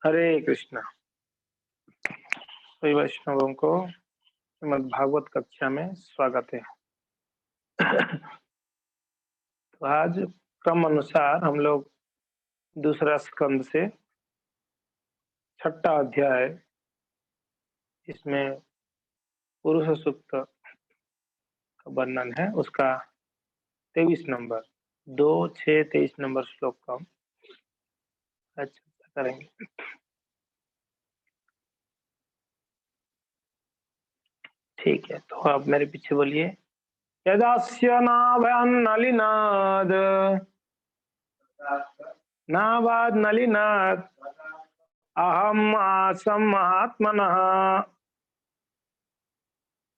हरे कृष्णा। सभी वैष्णवों को श्रीमद् भागवत कक्षा में स्वागत है। तो आज क्रम अनुसार हम लोग दूसरा स्कंद से छठा अध्याय, इसमें पुरुष सूक्त का वर्णन है, उसका 23 नंबर 2, 6, 23 नंबर श्लोक का हम आज चर्चा करेंगे। ठीक है, तो आप मेरे पीछे बोलिए। यदास्य नाभ्यान्नलिनाद नाभाद नलिनाद अहम आसम महात्मनः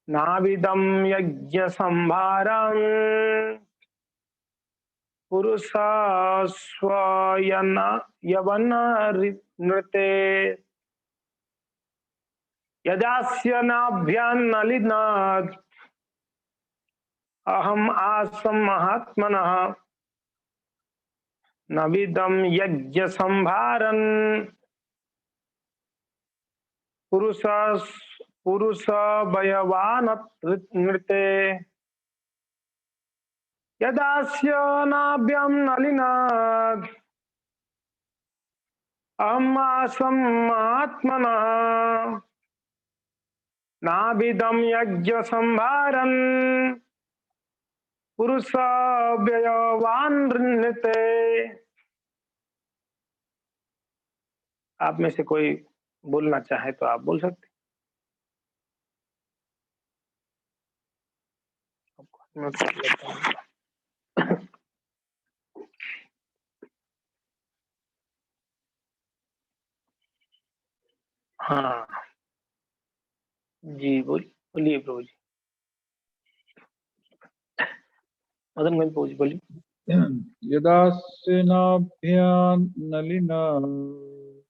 नाविदं यज्ञ संभारं पुरुषस्वयन यवन नृते यदास्य नाभ्यान्नलिनाद अहम आसम महात्मनः नविदं यज्ञ संभारं पुरुषवयवान नृते यदास्य नाभ्यां नलिनाद अहम् आसम महात्मनः नाभिदं यज्ञ संभारं पुरुषव्ययवान नृते। आप में से कोई बोलना चाहे तो आप बोल सकते। हाँ जी, बोलिए प्रभु जी। मदन मोहन प्रभु जी बोलिए। यदास्य नाभ्यान्नलिनाद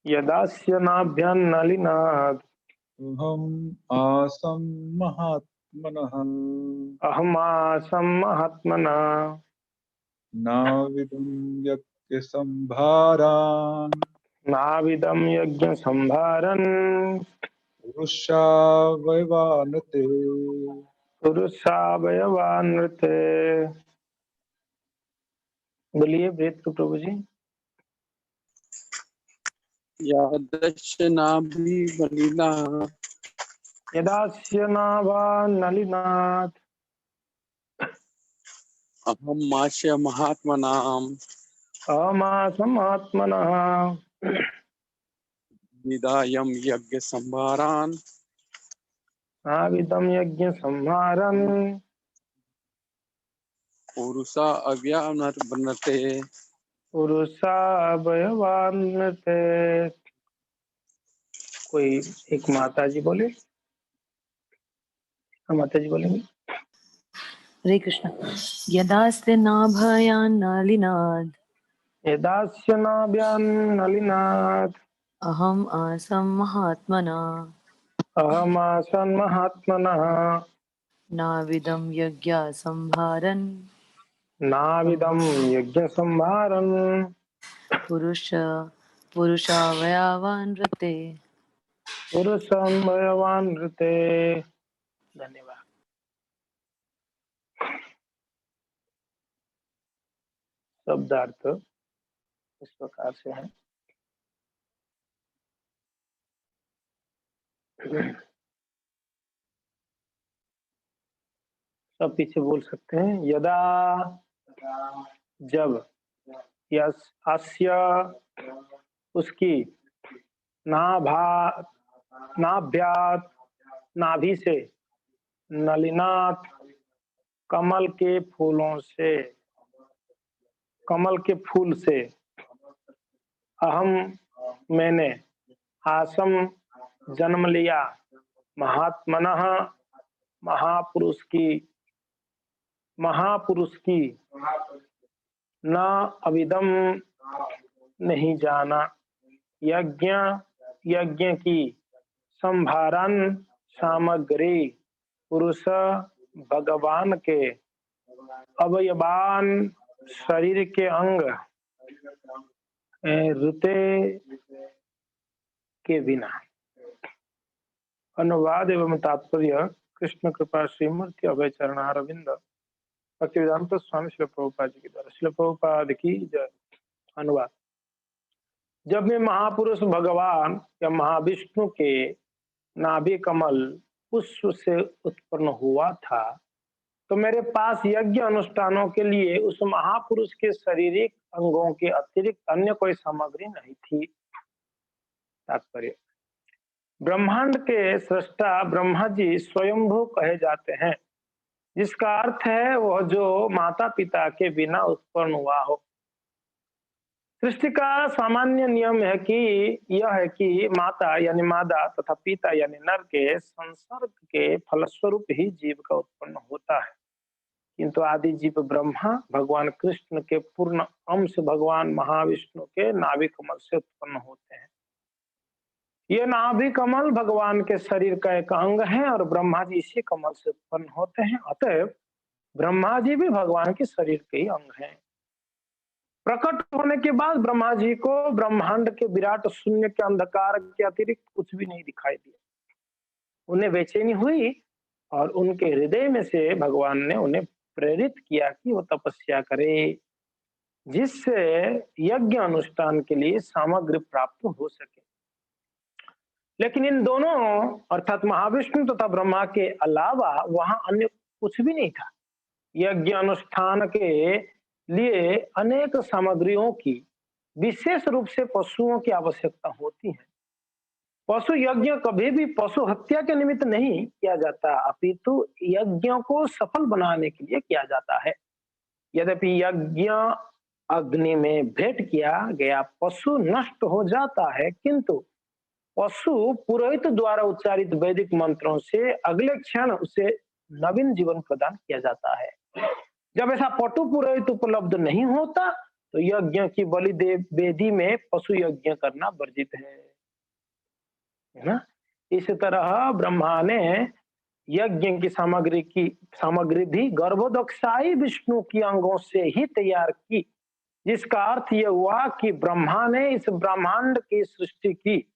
यदास्य नाभ्यान्नलिनाद अहम् आसं महात्मनः अहमासं महात्मनः नाविदं यज्ञसंभारान् नाविदं यज्ञ संभारन् पुरुषावयवानते पुरुषावयवानृते। बोलिए प्रीत प्रभु जी। यदास्य नाभ्यान्नलिनाद यदास्य नाभान्नलिनाद अहमास्य महात्मनां अहमासं महात्मनः विदायं यज्ञ संभारान् नाविदं यज्ञ संभारन् पुरुषा अव्यानते पुरुषावयवानृते। कोई एक माता जी बोले। माता जी बोलेंगे। हरे कृष्ण। यदास्य नाभयान्नलिनाद यदास्य नाभ्यान्नलिनाद अहम् आसं महात्मना अहमासं महात्मनः नाविदं यज्ञ संभारन् नाविदं यज्ञ संभारन् पुरुषावयवानृते। पुरुषावयवानृते। धन्यवाद। शब्दार्थ इस प्रकार से है। सब पीछे बोल सकते हैं। यदा जब, यस अस्य उसकी, नाभ्यात नाभि से, नलिनाथ कमल के फूलों से, कमल के फूल से, अहम मैंने, आसम जन्म लिया, महात्मनः महापुरुष की न अविदम नहीं जाना, यज्ञ की, संभारन सामग्री, पुरुष भगवान के, अवयवान शरीर के अंग, ऋते के बिना। अनुवाद एवं तात्पर्य कृष्ण कृपा श्रीमूर्ति अभय चरणारविंद भक्तिवेदांत स्वामी श्रील प्रभुपाद जी के द्वारा। श्रील प्रभुपाद की जय। अनुवाद। जब मैं महापुरुष भगवान या महाविष्णु के नाभि कमल पुष्प से उत्पन्न हुआ था तो मेरे पास यज्ञ अनुष्ठानों के लिए उस महापुरुष के शारीरिक अंगों के अतिरिक्त अन्य कोई सामग्री नहीं थी। तात्पर्य। ब्रह्मांड के सृष्टा ब्रह्मा जी स्वयंभू कहे जाते हैं, जिसका अर्थ है वह जो माता पिता के बिना उत्पन्न हुआ हो। सृष्टि का सामान्य नियम है कि यह है कि माता यानी मादा तथा पिता यानी नर के संसर्ग के फलस्वरूप ही जीव का उत्पन्न होता है। किंतु आदि जीव ब्रह्मा भगवान कृष्ण के पूर्ण अंश भगवान महाविष्णु के नाभि कमल से उत्पन्न होते हैं। ये नाभि कमल भगवान के शरीर का एक अंग है और ब्रह्मा जी इसी कमल से उत्पन्न होते हैं। अतएव ब्रह्मा जी भी भगवान के शरीर के ही अंग हैं। प्रकट होने के बाद ब्रह्मा जी को ब्रह्मांड के विराट शून्य के अंधकार के अतिरिक्त कुछ भी नहीं दिखाई दिया। उन्हें बेचैनी हुई और उनके हृदय में से भगवान ने उन्हें प्रेरित किया कि वो तपस्या करे, जिससे यज्ञ अनुष्ठान के लिए सामग्री प्राप्त हो सके। लेकिन इन दोनों अर्थात महाविष्णु तथा ब्रह्मा के अलावा वहां अन्य कुछ भी नहीं था। यज्ञ अनुष्ठान के लिए अनेक सामग्रियों की विशेष रूप से पशुओं की आवश्यकता होती है। पशु यज्ञ कभी भी पशु हत्या के निमित्त नहीं किया जाता, अपितु यज्ञों को सफल बनाने के लिए किया जाता है। यद्यपि यज्ञ अग्नि में भेंट किया गया पशु नष्ट हो जाता है, किंतु पशु पुरोहित द्वारा उच्चारित वैदिक मंत्रों से अगले क्षण उसे नवीन जीवन प्रदान किया जाता है। जब ऐसा पटु पुरोहित उपलब्ध नहीं होता तो यज्ञ की बलि वेदी में पशु यज्ञ करना वर्जित है ना। इस तरह ब्रह्मा ने यज्ञ की सामग्री भी गर्भोदक्षाई विष्णु की अंगों से ही तैयार की, जिसका अर्थ यह हुआ कि ब्रह्मा ने इस ब्रह्मांड की सृष्टि की।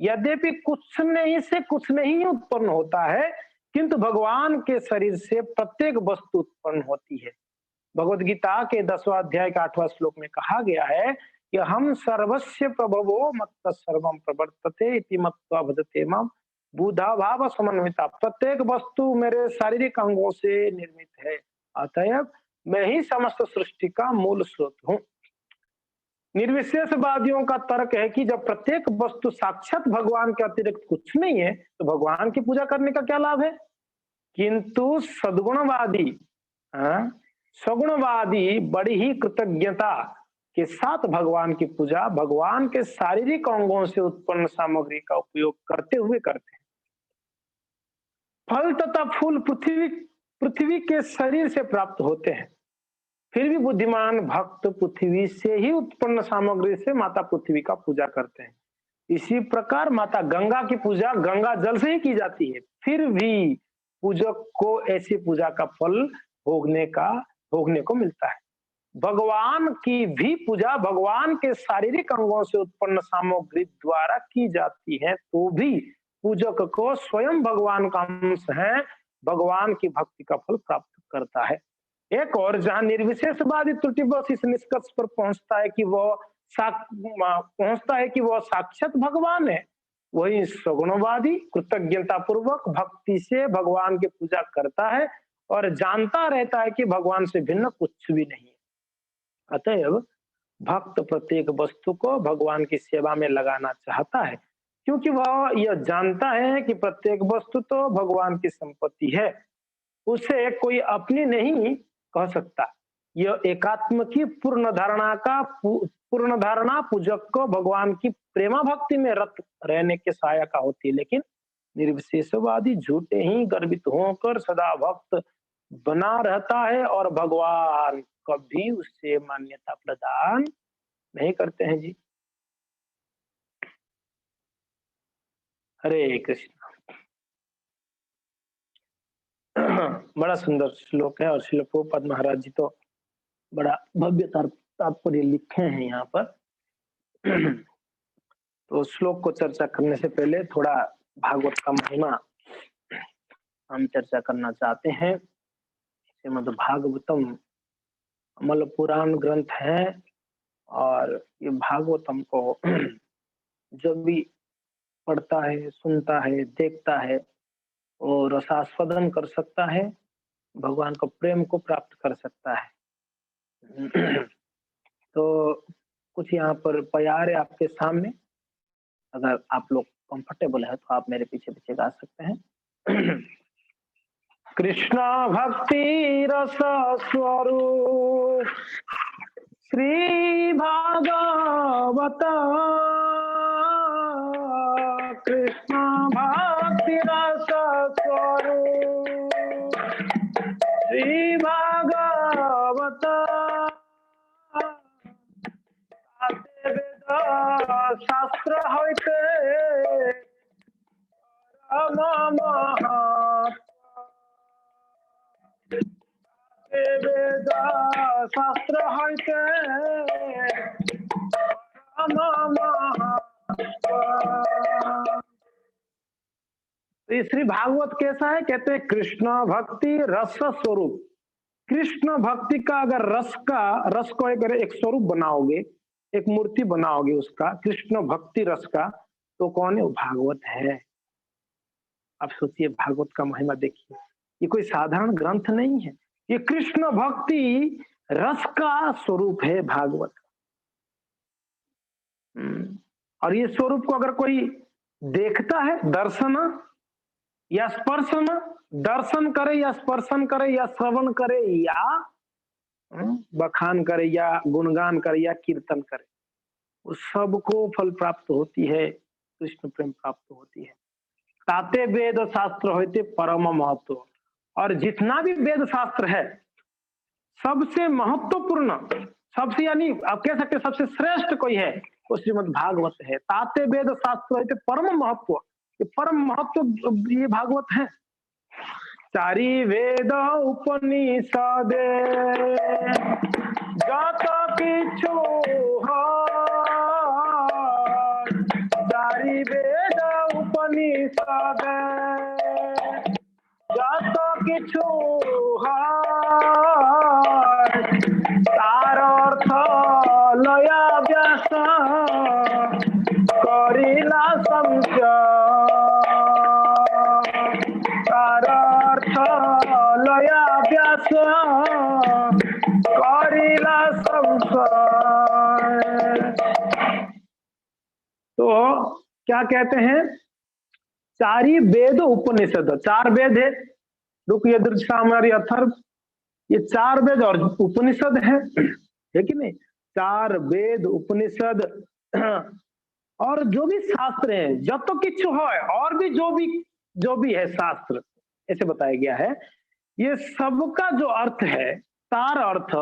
यद्यपि कुछ नहीं से कुछ नहीं उत्पन्न होता है, किंतु भगवान के शरीर से प्रत्येक वस्तु उत्पन्न होती है। भगवद गीता के 10वां अध्याय के 8वां श्लोक में कहा गया है कि हम सर्वस्य प्रभवो मत्त सर्वम प्रवर्तते इति मत्वा भजते माम बुधा भाव समन्विता। प्रत्येक वस्तु मेरे शारीरिक अंगों से निर्मित है, अतएव मैं ही समस्त सृष्टि का मूल स्रोत हूँ। निर्विशेषवादियों का तर्क है कि जब प्रत्येक वस्तु साक्षात भगवान के अतिरिक्त कुछ नहीं है तो भगवान की पूजा करने का क्या लाभ है। किंतु सगुणवादी बड़ी ही कृतज्ञता के साथ भगवान की पूजा भगवान के शारीरिक अंगों से उत्पन्न सामग्री का उपयोग करते हुए करते हैं। फल तथा फूल पृथ्वी के शरीर से प्राप्त होते हैं, फिर भी बुद्धिमान भक्त पृथ्वी से ही उत्पन्न सामग्री से माता पृथ्वी का पूजा करते हैं। इसी प्रकार माता गंगा की पूजा गंगा जल से ही की जाती है, फिर भी पूजक को ऐसी पूजा का फल भोगने को मिलता है। भगवान की भी पूजा भगवान के शारीरिक अंगों से उत्पन्न सामग्री द्वारा की जाती है, तो भी पूजक को स्वयं भगवान का अंश है, भगवान की भक्ति का फल प्राप्त करता है। एक और जहां निर्विशेषवादी त्रुटिवश इस निष्कर्ष पर पहुंचता है कि वह साक्षात भगवान है, वही सगुणवादी कृतज्ञता पूर्वक भक्ति से भगवान की पूजा करता है और जानता रहता है कि भगवान से भिन्न कुछ भी नहीं है। अतएव भक्त प्रत्येक वस्तु को भगवान की सेवा में लगाना चाहता है, क्योंकि वह यह जानता है कि प्रत्येक वस्तु तो भगवान की संपत्ति है, उसे कोई अपनी नहीं कह सकता। यह एकात्म की पूर्ण धारणा पूजक को भगवान की प्रेमा भक्ति में रत रहने के सहायक होती है। लेकिन निर्विशेषवादी झूठे ही गर्वित होकर सदा भक्त बना रहता है और भगवान कभी उससे मान्यता प्रदान नहीं करते हैं जी। हरे कृष्ण। बड़ा सुंदर श्लोक है और श्रील प्रभुपाद महाराज जी तो बड़ा भव्य तात्पर्य लिखे हैं यहाँ पर। तो श्लोक को चर्चा करने से पहले थोड़ा भागवत का महिमा हम चर्चा करना चाहते हैं। श्रीमद् भागवतम मतलब पुराण ग्रंथ है और ये भागवतम को जो भी पढ़ता है, सुनता है, देखता है वो रसास्वादन कर सकता है, भगवान का प्रेम को प्राप्त कर सकता है। तो कुछ यहाँ पर प्यार है आपके सामने, अगर आप लोग कंफर्टेबल है तो आप मेरे पीछे पीछे गा सकते हैं। कृष्ण भक्ति रस स्वरूप श्री भागवत, कृष्ण भक्ति रस स्वरूप श्री भागवत, वेद शास्त्र होते परम वेद शास्त्र होते तो श्री भागवत कैसा है? कहते हैं कृष्ण भक्ति रस स्वरूप। कृष्ण भक्ति का अगर रस को एक स्वरूप बनाओगे, एक मूर्ति बनाओगे उसका, कृष्ण भक्ति रस का, तो कौन है? वो भागवत है। आप सोचिए, भागवत का महिमा देखिए, ये कोई साधारण ग्रंथ नहीं है, ये कृष्ण भक्ति रस का स्वरूप है भागवत। और ये स्वरूप को अगर कोई देखता है, दर्शन या स्पर्शन, दर्शन करे या स्पर्शन करे या श्रवण करे या बखान करे या गुणगान करे या कीर्तन करे, उस सबको फल प्राप्त होती है, कृष्ण प्रेम प्राप्त होती है। ताते वेद शास्त्र होते परम महत्व। और जितना भी वेद शास्त्र है सबसे महत्वपूर्ण, सबसे यानी आप कह सकते सबसे श्रेष्ठ कोई है वो श्रीमद् भागवत है। ताते वेद शास्त्र होते परम महत्व, ये परम महत्व ये भागवत है। चारी वेद उपनिषद जत किछु चारी वेद उपनिषद जत किछु तार अर्थ लया व्यास करिला संशय, तार अर्थ लया व्यास करिला संशय। तो क्या कहते हैं? चारी वेद उपनिषद, चार वेद है, रुक यजुर्वेद सामवेद अथर्व, ये चार वेद और उपनिषद है कि नहीं? चार वेद उपनिषद और जो भी शास्त्र है, जब तो किच्छु है, और भी जो भी है शास्त्र, ऐसे बताया गया है, ये सबका जो अर्थ है, सार अर्थ,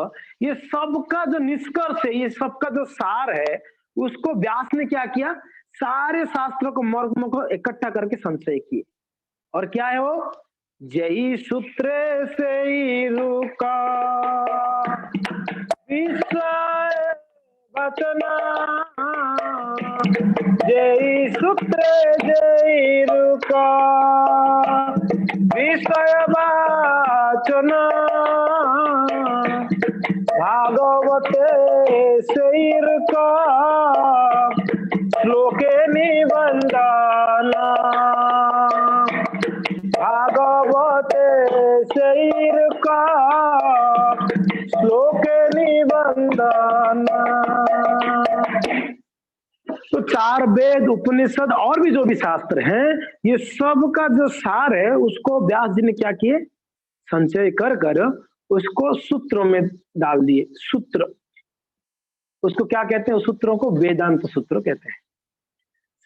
ये सबका जो निष्कर्ष है, ये सबका जो सार है, उसको व्यास ने क्या किया? सारे शास्त्रों को मर्म को इकट्ठा करके संचय किए। और क्या है वो? जय सूत्र से रुका विषय वचना, जय सूत्र जय रुका विषय वचना, भागवते से रुका श्लोके निबंधना, भागवते शरीर का श्लोक निबंधना। तो चार वेद उपनिषद और भी जो भी शास्त्र हैं, ये सब का जो सार है उसको व्यास जी ने क्या किए? संचय कर कर उसको सूत्रों में डाल दिए। सूत्र, उसको क्या कहते हैं? उस सूत्रों को वेदांत सूत्र कहते हैं।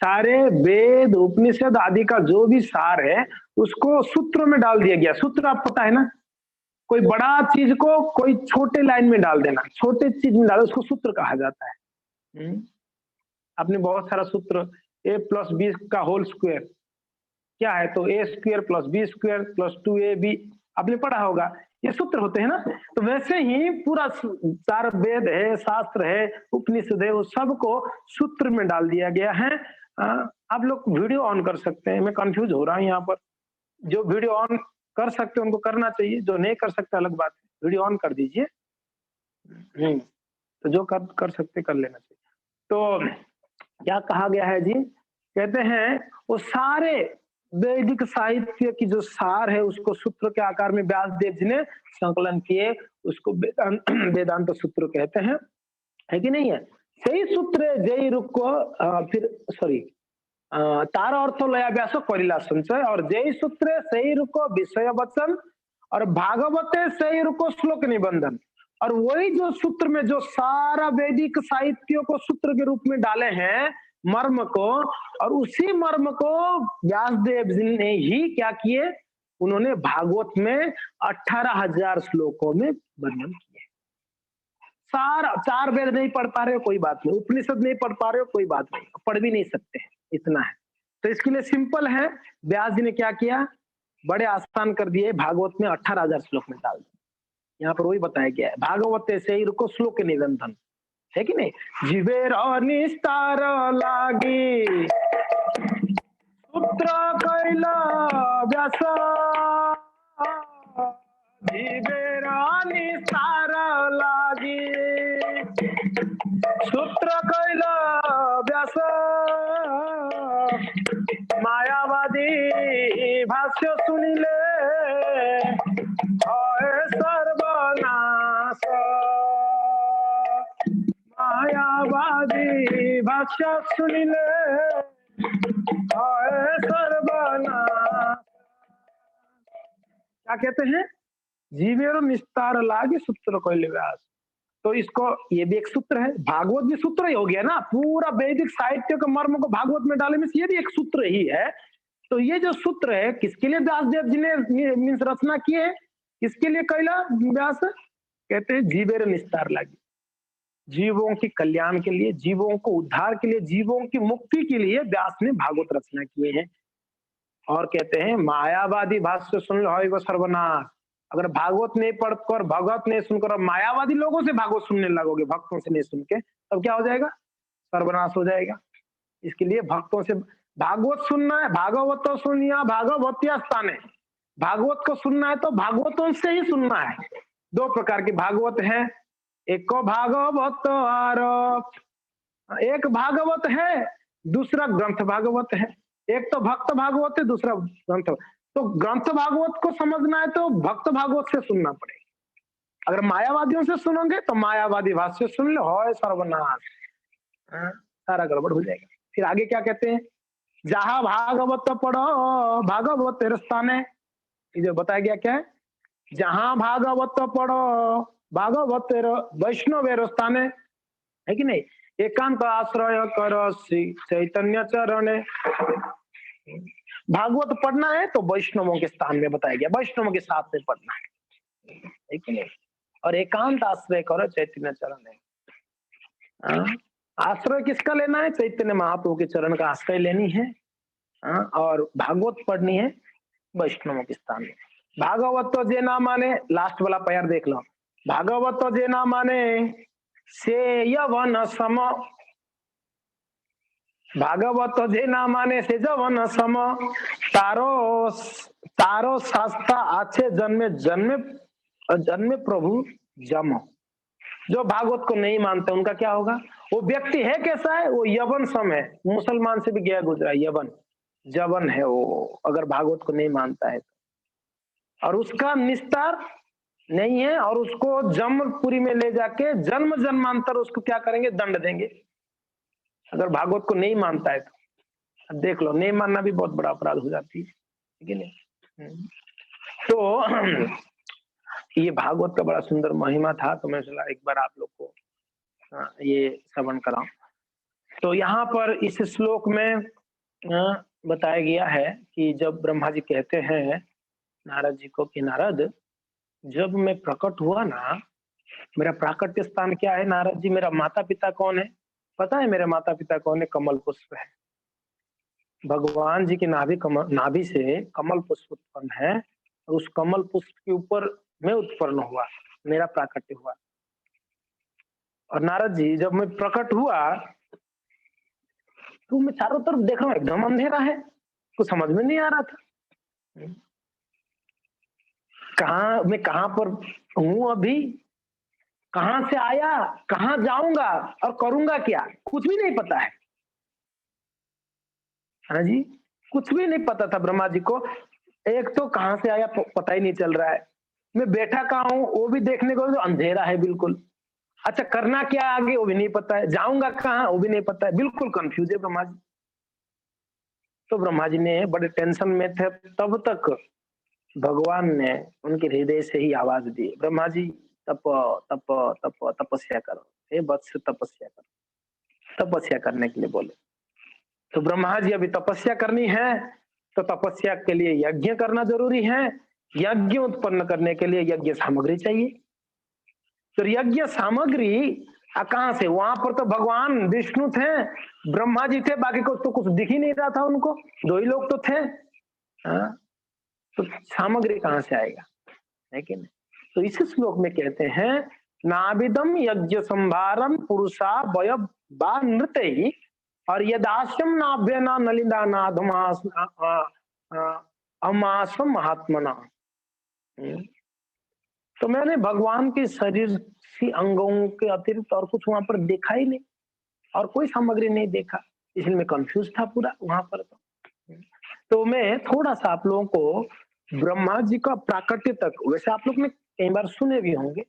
सारे वेद उपनिषद आदि का जो भी सार है उसको सूत्रों में डाल दिया गया। सूत्र आप पता है ना, कोई बड़ा चीज को कोई छोटे लाइन में डाल देना, छोटे चीज में डालो, उसको सूत्र कहा जाता है। आपने बहुत सारा सूत्र, a + b का होल स्क्वायर क्या है? तो a² + b² + 2ab आपने पढ़ा होगा। ये सूत्र होते हैं ना। तो वैसे ही पूरा चार वेद है, शास्त्र है, उपनिषद है, वो सबको सूत्र में डाल दिया गया है। आप लोग वीडियो ऑन कर सकते हैं। मैं कंफ्यूज हो रहा हूँ यहाँ पर। जो वीडियो ऑन कर सकते हैं उनको करना चाहिए, जो नहीं कर सकते अलग बात है। वीडियो ऑन कर दीजिए। तो जो कर सकते कर लेना चाहिए। तो क्या कहा गया है जी? कहते हैं वो सारे वैदिक साहित्य की जो सार है उसको सूत्र के आकार में व्यास देव जी ने संकलन किए, उसको वेदांत सूत्र कहते हैं, है कि नहीं है? सही सूत्र जय रुक को फिर सॉरी तार अर्थ लया व्यास करिला संचय और जय सूत्र सही रुको विषय वचन और भागवते सही रुको श्लोक निबंधन। और वही जो सूत्र में जो सारा वैदिक साहित्यों को सूत्र के रूप में डाले हैं मर्म को, और उसी मर्म को व्यासदेव जी ने ही क्या किए, उन्होंने भागवत में 18,000 श्लोकों में वर्णन किए। सारा चार वेद नहीं पढ़ पा रहे हो कोई बात नहीं, उपनिषद नहीं पढ़ पा रहे हो कोई बात नहीं, पढ़ भी नहीं सकते हैं, इतना है। तो इसके लिए सिंपल है, व्यास जी ने क्या किया, बड़े आसान कर दिए, भागवत में 18,000 श्लोक में डाल दिया। यहाँ पर वही बताया गया है, भागवत से ही रुको श्लोक निबंधन, है कि नहीं? जीवेर निस्तार लागी सूत्र कैला व्यास, जीवेर निस्तार लागी सूत्र कैला व्यास, मायावादी भाष्य सुनिले सर्वनाश, मायावादी भाष्य सुनिले सर्वनाश। क्या कहते हैं? जीवेर निस्तार लागी सूत्र कैले व्यास। तो इसको ये भी एक सूत्र है, भागवत भी सूत्र ही हो गया ना, पूरा वैदिक साहित्य के मर्म को भागवत में डाले में ये भी एक सूत्र ही है। तो ये जो सूत्र है किसके लिए व्यासदेव जी ने मीन्स रचना की है, किसके लिए कैला व्यास? कहते हैं जीवेर निस्तार लागी, जीवों के कल्याण के लिए, जीवों को उद्धार के लिए, जीवों की मुक्ति के लिए व्यास ने भागवत रचना किए हैं। और कहते हैं मायावादी भाष्य सुन लो सर्वनाश। अगर भागवत नहीं पढ़कर, भगवत नहीं सुनकर, मायावादी लोगों से भागवत सुनने लगोगे, भक्तों से नहीं सुन के, तब क्या हो जाएगा? सर्वनाश हो जाएगा। इसके लिए भक्तों से भागवत सुनना है, भागवत तो सुनिया भागवतिया स्थान है। भागवत को सुनना है तो भागवतों से ही सुनना है। दो प्रकार के भागवत है, एक को भागवत और एक भागवत है, दूसरा ग्रंथ भागवत है। एक तो भक्त भागवत है, दूसरा ग्रंथ। तो ग्रंथ भागवत को समझना है तो भक्त भागवत से सुनना पड़ेगा। अगर मायावादियों से सुनोगे तो मायावादी भाष्य सुन लो, होय सर्वनाश, सारा गड़बड़ हो जाएगा। फिर आगे क्या कहते हैं? जहां भागवत पढ़ो भागवत स्थान है। ये जो बताया गया क्या है? जहां भागवत पढ़ो भागवत वैष्णव स्थान है कि नहीं? एकांत आश्रय कर श्री चैतन्य चरण। भागवत पढ़ना है तो वैष्णवों के स्थान में बताया गया, वैष्णवों के साथ में पढ़ना है कि नहीं? और एकांत आश्रय करो चैतन्य चरण है। आश्रय किसका लेना है? चैतन्य महाप्रभु के चरण का आश्रय लेनी है। और भागवत पढ़नी है वैष्णवों के स्थान में। भागवत तो जे ना माने, लास्ट वाला प्यार देख लो, भागवत तो जे ना माने से यवन सम, भागवत जे ना माने से जवन सम, तारो तारो शास्त्र आछे जन्मे जन्मे जन्मे प्रभु जम। जो भागवत को नहीं मानते उनका क्या होगा? वो व्यक्ति है कैसा है? वो यवन सम है, मुसलमान से भी गया गुजरा, यवन जवन है वो, अगर भागवत को नहीं मानता है और उसका निस्तार नहीं है, और उसको जमपुरी में ले जाके जन्म जन्मांतर उसको क्या करेंगे? दंड देंगे, अगर भागवत को नहीं मानता है तो। देख लो, नहीं मानना भी बहुत बड़ा अपराध हो जाती है, ठीक है नहीं? तो ये भागवत का बड़ा सुंदर महिमा था, तो मैं चला एक बार आप लोग को ये श्रवण कराऊं। तो यहाँ पर इस श्लोक में बताया गया है कि जब ब्रह्मा जी कहते हैं नारद जी को कि नारद, जब मैं प्रकट हुआ ना, मेरा प्राकट्य स्थान क्या है? नारद जी, मेरा माता पिता कौन है? पता है मेरे माता पिता कौन है? कमल पुष्प है। भगवान जी के नाभि से कमल पुष्प उत्पन्न है, और उस कमल पुष्प के ऊपर मैं उत्पन्न हुआ, मेरा प्राकट्य हुआ। और नारद जी जब मैं प्रकट हुआ तो मैं चारों तरफ देख रहा हूँ एकदम अंधेरा है, कुछ समझ में नहीं आ रहा था मैं कहाँ पर हूँ, अभी कहाँ से आया, कहाँ जाऊंगा और करूंगा क्या, कुछ भी नहीं पता है। हाँ जी, कुछ भी नहीं पता था ब्रह्मा जी को। एक तो कहाँ से आया पता ही नहीं चल रहा है, मैं बैठा कहाँ हूँ वो भी देखने को तो अंधेरा है बिल्कुल। अच्छा करना क्या आगे वो भी नहीं पता है, जाऊंगा कहाँ वो भी नहीं पता है, बिल्कुल कंफ्यूज है ब्रह्मा जी। तो ब्रह्मा जी ने बड़े टेंशन में थे, तब तक भगवान ने उनके हृदय से ही आवाज दी, ब्रह्मा जी तप तप तप तपस्या करो, हे वत्स तपस्या करो। तपस्या करने के लिए बोले। तो ब्रह्मा जी अभी तपस्या करनी है, तो तपस्या के लिए यज्ञ करना जरूरी है, यज्ञ उत्पन्न करने के लिए यज्ञ सामग्री चाहिए। तो यज्ञ सामग्री कहाँ से, वहां पर तो भगवान विष्णु थे, ब्रह्मा जी थे, बाकी को तो कुछ दिख ही नहीं रहा था उनको, दो ही लोग तो थे। हाँ? तो सामग्री कहाँ से आएगा, है कि नहीं। तो इस श्लोक में कहते हैं नाभिदम यज्ञ संभारम पुरुषा वय बा नृत्य ही, और यदाश्यम नाभ्य ना नलिदा नाधमास अमासम महात्मना। तो मैंने भगवान के शरीर की अंगों के अतिरिक्त और कुछ वहां पर देखा ही नहीं, और कोई सामग्री नहीं देखा, इसलिए मैं कंफ्यूज था पूरा वहां पर। तो मैं थोड़ा सा आप लोगों को ब्रह्मा जी का प्राकट्य तक, वैसे आप लोग ने कई बार सुने भी होंगे,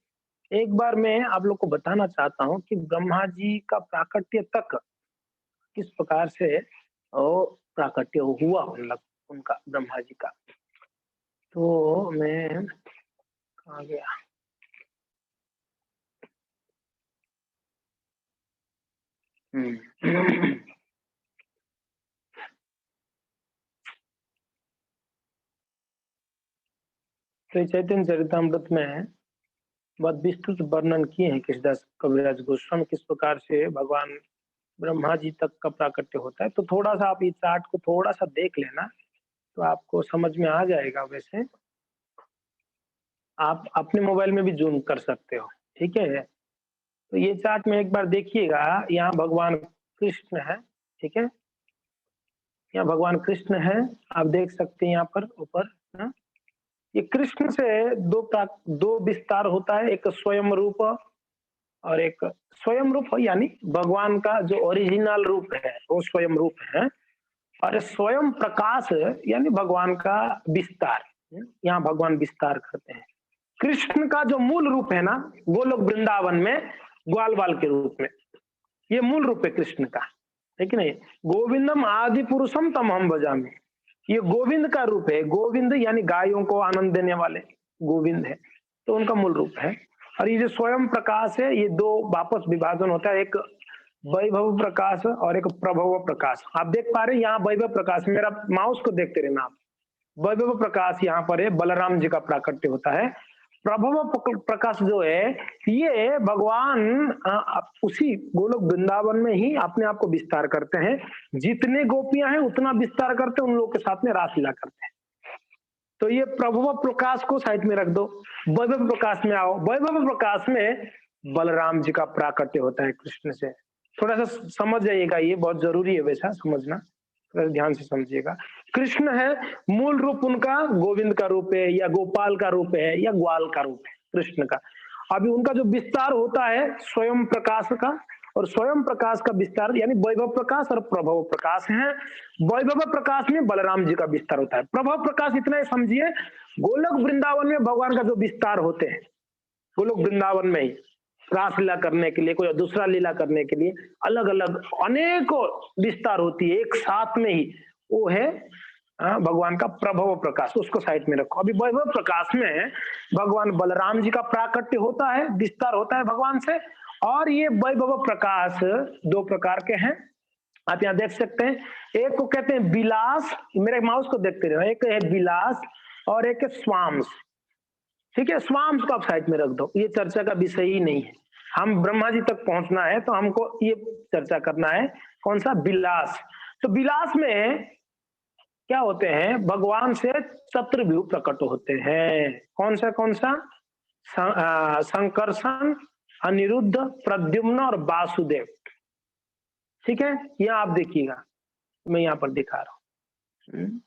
एक बार मैं आप लोग को बताना चाहता हूँ कि ब्रह्मा जी का प्राकट्य तक किस प्रकार से प्राकट्य हुआ उनका ब्रह्मा जी का। तो मैं कहाँ गया, तो चैतन्य चरितमृत में बहुत विस्तृत वर्णन किए हैं कृष्णदास कविराज गोस्वामी, किस प्रकार से भगवान ब्रह्मा जी तक का प्राकट्य होता है। तो थोड़ा सा आप इस चार्ट को थोड़ा सा देख लेना तो आपको समझ में आ जाएगा। वैसे आप अपने मोबाइल में भी जूम कर सकते हो, ठीक है। तो ये चार्ट में एक बार देखिएगा, यहाँ भगवान कृष्ण है, ठीक है, यहाँ भगवान कृष्ण है, आप देख सकते हैं यहाँ पर ऊपर ना? ये कृष्ण से दो विस्तार होता है, एक स्वयं रूप और एक स्वयं रूप यानी भगवान का जो ओरिजिनल रूप है वो स्वयं रूप है, और स्वयं प्रकाश यानी भगवान का विस्तार, यहाँ भगवान विस्तार करते हैं। कृष्ण का जो मूल रूप है ना, वो लोग वृंदावन में ग्वाल बाल के रूप में, ये मूल रूप है कृष्ण का, है कि नहीं। गोविंदम आदि पुरुषम तम हम भजामि, ये गोविंद का रूप है, गोविंद यानी गायों को आनंद देने वाले गोविंद है, तो उनका मूल रूप है। और ये जो स्वयं प्रकाश है, ये दो वापस विभाजन होता है, एक वैभव प्रकाश और एक प्रभव प्रकाश। आप देख पा रहे हैं यहाँ वैभव प्रकाश, मेरा माउस को देखते रहना आप, वैभव प्रकाश यहाँ पर है, बलराम जी का प्राकट्य होता है। प्रभव प्रकाश जो है ये भगवान उसी गोलोक वृंदावन में ही अपने आप को विस्तार करते हैं, जितने गोपियां हैं उतना विस्तार करते हैं, उन लोगों के साथ में रासलीला करते हैं। तो ये प्रभव प्रकाश को साइड में रख दो, वैभव प्रकाश में आओ। वैभव प्रकाश में बलराम जी का प्राकट्य होता है कृष्ण से। थोड़ा सा समझ जाइएगा, ये बहुत जरूरी है वैसा समझना, ध्यान से समझिएगा। कृष्ण है मूल रूप, उनका गोविंद का रूप है या गोपाल का रूप है या ग्वाल का रूप है कृष्ण का। अभी उनका जो विस्तार होता है स्वयं प्रकाश का, और स्वयं प्रकाश का विस्तार यानी वैभव प्रकाश और प्रभव प्रकाश है। वैभव प्रकाश में बलराम जी का विस्तार होता है। प्रभव प्रकाश इतना ही समझिए, गोलोक वृंदावन में भगवान का जो विस्तार होते हैं, गोलोक वृंदावन में ही रासलीला करने के लिए, कोई दूसरा लीला करने के लिए अलग अलग अनेकों विस्तार होती है एक साथ में ही, वो है भगवान का प्रभव प्रकाश, उसको साइड में रखो। अभी वैभव प्रकाश में भगवान बलराम जी का प्राकट्य होता है, विस्तार होता है भगवान से। और ये वैभव प्रकाश दो प्रकार के हैं, आप यहाँ देख सकते हैं। एक को कहते हैं विलास, मेरे माउस को देखते रहो, एक है विलास और एक है स्वांश, ठीक है। स्वांश को आप साइड में रख दो, ये चर्चा का विषय ही नहीं है। हम ब्रह्मा जी तक पहुंचना है तो हमको ये चर्चा करना है, कौन सा, विलास। तो विलास में क्या होते हैं, भगवान से चतुर्भुज प्रकट होते हैं। कौन सा संकर्षण, अनिरुद्ध, प्रद्युम्न और वासुदेव। ठीक है, यहाँ आप देखिएगा, मैं यहाँ पर दिखा रहा हूँ।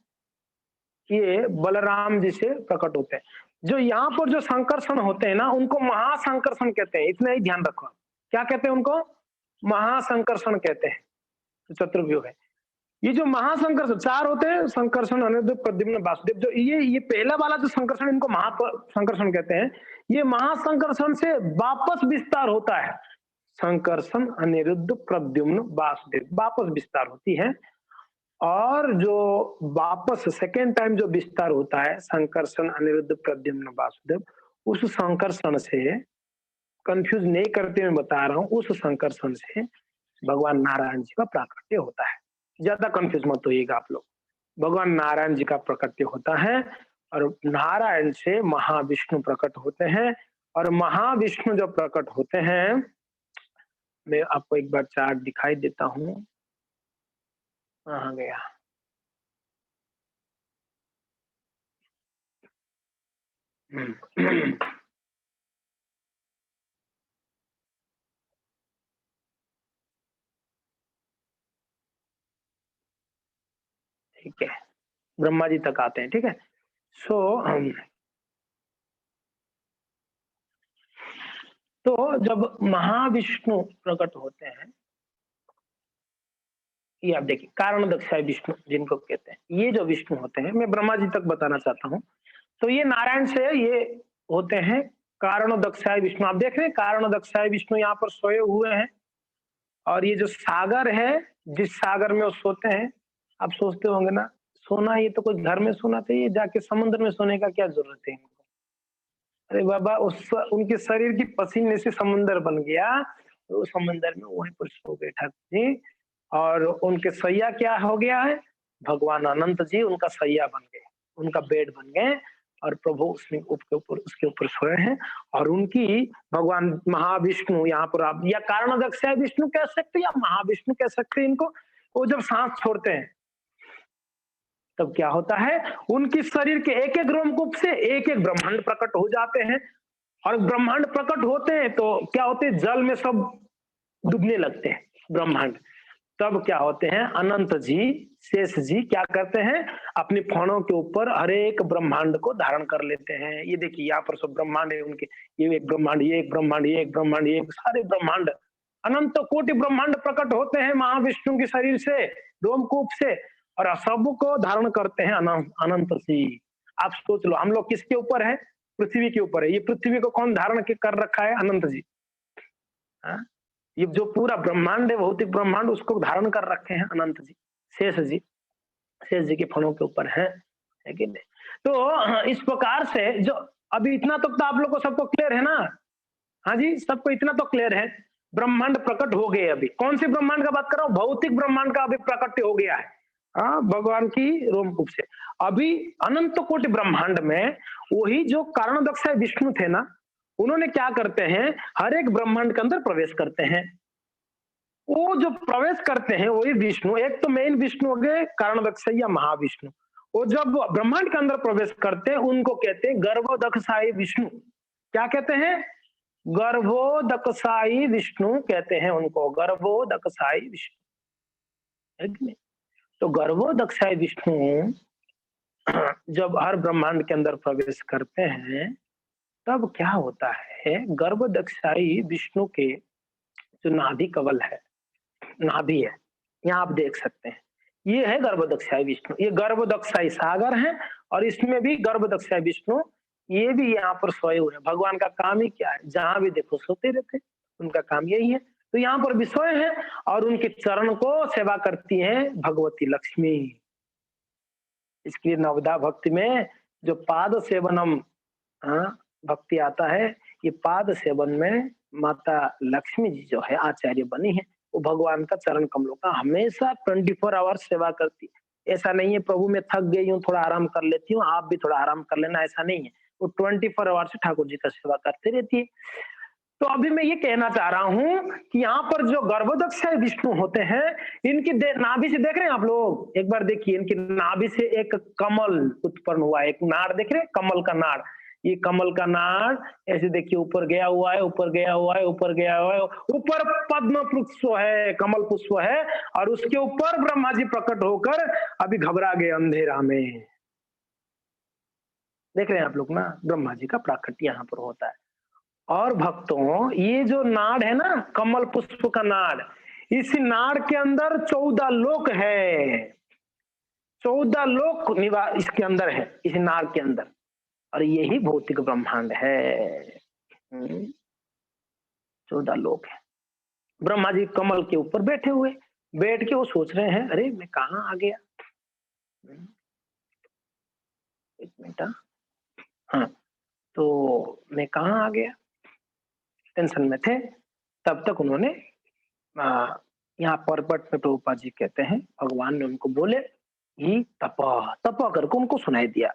ये बलराम जी से प्रकट होते हैं। जो यहाँ पर जो संकर्षण होते हैं ना, उनको महासंकर्षण कहते हैं। इतना ही ध्यान रखो। क्या कहते हैं उनको? महासंकर्षण कहते हैं। चतुर्व्यूह है। ये जो महासंकर्षण 4 होते हैं, संकर्षण, अनिरुद्ध, प्रद्युम्न, वासुदेव। जो ये पहला वाला जो संकर्षण, इनको महासंकर्षण कहते हैं। ये महासंकर्षण से वापस विस्तार होता है। संकर्षण, अनिरुद्ध, प्रद्युम्न, वासुदेव, वापस विस्तार होती है। और जो वापस सेकेंड टाइम जो विस्तार होता है, संकर्षण, अनिरुद्ध, प्रद्युम्न, वासुदेव, उस संकर्षण से, कंफ्यूज नहीं करते मैं बता रहा हूं, उस संकर्षण से भगवान नारायण जी का प्राकट्य होता है। ज्यादा कंफ्यूज मत होइएगा आप लोग। भगवान नारायण जी का प्राकट्य होता है और नारायण से महाविष्णु प्रकट होते हैं। और महाविष्णु जो प्रकट होते हैं, मैं आपको एक बार चार्ट दिखाई देता हूं। कहाँ गया? ठीक है, ब्रह्मा जी तक आते हैं। ठीक है, तो जब महाविष्णु प्रकट होते हैं, ये आप देखिए, कारण दक्षाय विष्णु जिनको कहते हैं, ये जो विष्णु होते हैं, मैं ब्रह्मा जी तक बताना चाहता हूँ। तो ये नारायण से ये होते हैं कारण दक्षाय विष्णु। आप देख रहे हैं, कारण दक्षाय विष्णु यहाँ पर सोए हुए हैं। और ये जो सागर है, जिस सागर में वो सोते हैं, आप सोचते होंगे ना, सोना ये तो कोई घर में सोना चाहिए, जाके समुद्र में सोने का क्या जरूरत है इनको? अरे बाबा, उनके शरीर की पसीने से समुद्र बन गया, तो समुद्र में वहीं पर सो गए ठाकुर जी। और उनके सैया क्या हो गया है? भगवान अनंत जी उनका सैया बन गए, उनका बेड बन गए। और प्रभु उसके ऊपर सोए हैं। और उनकी भगवान महाविष्णु यहाँ पर, आप या कारण दक्षाय विष्णु कह सकते हैं या महाविष्णु कह सकते हैं इनको। वो जब सांस छोड़ते हैं तब क्या होता है, उनकी शरीर के एक एक रोमकूप से एक एक ब्रह्मांड प्रकट हो जाते हैं। और ब्रह्मांड प्रकट होते हैं तो क्या होते हैं, जल में सब डूबने लगते हैं ब्रह्मांड। तब क्या होते हैं, अनंत जी, शेष जी क्या करते हैं, अपनी फणों के ऊपर हर एक ब्रह्मांड को धारण कर लेते हैं। ये देखिए, यहाँ पर सब ब्रह्मांड है उनके, ये एक ब्रह्मांड, ये एक ब्रह्मांड, ये एक ब्रह्मांड, ये सारे ब्रह्मांड, अनंत कोटि ब्रह्मांड प्रकट होते हैं महाविष्णु के शरीर से, रोमकूप से। और सबको धारण करते हैं अनंत जी। आप सोच लो, हम लोग किसके ऊपर है? पृथ्वी के ऊपर है। ये पृथ्वी को कौन धारण कर रखा है? अनंत जी। ये जो पूरा ब्रह्मांड है, भौतिक ब्रह्मांड, उसको धारण कर रखे हैं अनंत जी, शेष जी। शेष जी के फणों के ऊपर है कि नहीं? तो इस प्रकार से जो अभी इतना तक तो आप लोग को सबको क्लियर है ना? हाँ जी, सबको इतना तो क्लियर है। ब्रह्मांड प्रकट हो गए। अभी कौन से ब्रह्मांड का बात कर रहा हूँ? भौतिक ब्रह्मांड का अभी प्रकट हो गया है, हाँ, भगवान की रोमकूप से। अभी अनंत कोटि ब्रह्मांड में वही जो कारण दक्षाय विष्णु थे ना, उन्होंने क्या करते हैं, हर एक ब्रह्मांड के अंदर प्रवेश करते हैं। वो जो प्रवेश करते हैं वही विष्णु, एक तो मेन विष्णु हो गए कारण दक्षाय या महाविष्णु। वो जब ब्रह्मांड के अंदर प्रवेश करते हैं उनको कहते हैं गर्भोदक्षायी विष्णु। क्या कहते हैं? गर्भोदक्षायी विष्णु कहते हैं उनको, गर्भोदक्षायी विष्णु। तो गर्भोदक्षायी विष्णु जब हर ब्रह्मांड के अंदर प्रवेश करते हैं तब क्या होता है, गर्भोदक्षायी विष्णु के जो नाभि कवल है, नाभि है, यहाँ आप देख सकते हैं, ये है गर्भोदक्षायी विष्णु। ये गर्भोदक्षायी सागर है और इसमें भी गर्भोदक्षायी विष्णु, ये भी यहाँ पर सोए हुए हैं। भगवान का काम ही क्या है, जहां भी देखो सोते रहते, उनका काम यही है। तो यहाँ पर भी सोए हैं और उनके चरण को सेवा करती हैं भगवती लक्ष्मी। इसके नवदा भक्ति में जो पाद सेवनम भक्ति आता है, ये पाद सेवन में माता लक्ष्मी जी जो है आचार्य बनी है, वो भगवान का चरण कमलों का हमेशा 24 आवर्स सेवा करती है। ऐसा नहीं है प्रभु मैं थक गई हूँ थोड़ा आराम कर लेती हूँ, आप भी थोड़ा आराम कर लेना, ऐसा नहीं है। वो 24 आवर्स ठाकुर जी का सेवा करते रहती है। तो अभी मैं ये कहना चाह रहा हूं कि यहाँ पर जो गर्भोदक्षाय विष्णु होते हैं, इनकी नाभि से देख रहे हैं आप लोग, एक बार देखिए, इनकी नाभि से एक कमल उत्पन्न हुआ, एक नाड़ देख रहे हैं, कमल का नाड़। ये कमल का नाड़ ऐसे देखिए ऊपर गया हुआ है, ऊपर गया हुआ है, ऊपर गया हुआ है, ऊपर पद्म पुष्प है, कमल पुष्प है, और उसके ऊपर ब्रह्मा जी प्रकट होकर अभी घबरा गए अंधेरा में। देख रहे हैं आप लोग ना, ब्रह्मा जी का प्राकट्य यहाँ पर होता है। और भक्तों, ये जो नाड़ है ना, कमल पुष्प का नाड़, इस नाड़ के अंदर 14 लोक है, 14 लोक निवास इसके अंदर है, इस नाड़ के अंदर, और यही भौतिक ब्रह्मांड है। 14 लोक है। ब्रह्मा जी कमल के ऊपर बैठे हुए, बैठ के वो सोच रहे हैं, अरे मैं कहाँ आ गया। एक मिनट, हाँ, तो मैं कहाँ आ गया, टेंशन में थे। तब तक उन्होंने यहाँ पर्वत में प्रभुपाद जी कहते हैं, भगवान ने उनको बोले ही तप करके उनको सुनाई दिया।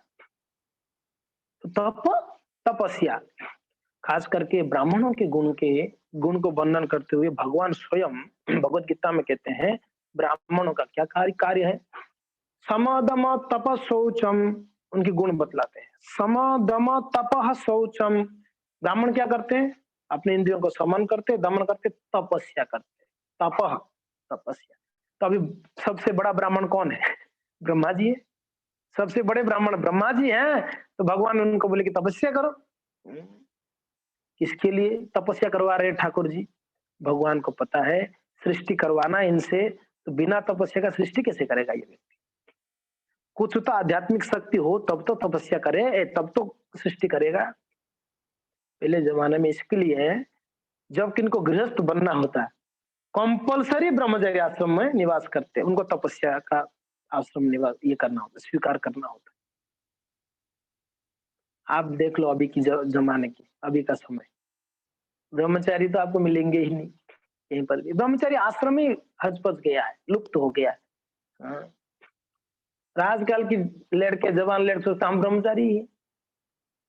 तो तपस्या, खास करके ब्राह्मणों के गुण को वर्णन करते हुए भगवान स्वयं भगवत गीता में कहते हैं, ब्राह्मणों का क्या कार्य है। समदम तप शौचम, उनके गुण बतलाते हैं। समदम तपः शौचम, ब्राह्मण क्या करते हैं, अपने इंद्रियों को समन करते, दमन करते, तपस्या करते। तपः, तपस्या। तो अभी सबसे बड़ा ब्राह्मण कौन है, ब्रह्मा जी है। सबसे बड़े ब्राह्मण ब्रह्मा जी हैं, तो भगवान उनको बोले कि तपस्या करो। किसके लिए तपस्या करवा रहे ठाकुर जी, भगवान को पता है सृष्टि करवाना इनसे, तो बिना तपस्या का सृष्टि कैसे करेगा ये व्यक्ति। कुछ तो आध्यात्मिक शक्ति हो तब तो तपस्या करे, तब तो सृष्टि करेगा। पहले जमाने में इसके लिए जब किनको गृहस्थ बनना होता है, कंपलसरी ब्रह्मचर्य आश्रम में निवास करते, उनको तपस्या का आश्रम निवास ये करना होता, स्वीकार करना होता। आप देख लो अभी की जमाने की, अभी का समय, ब्रह्मचारी तो आपको मिलेंगे ही नहीं कहीं पर भी। ब्रह्मचारी आश्रम ही हचपच गया है, लुप्त हो गया है। आजकल की लड़के, जवान लड़के सोचते हम ब्रह्मचारी ही,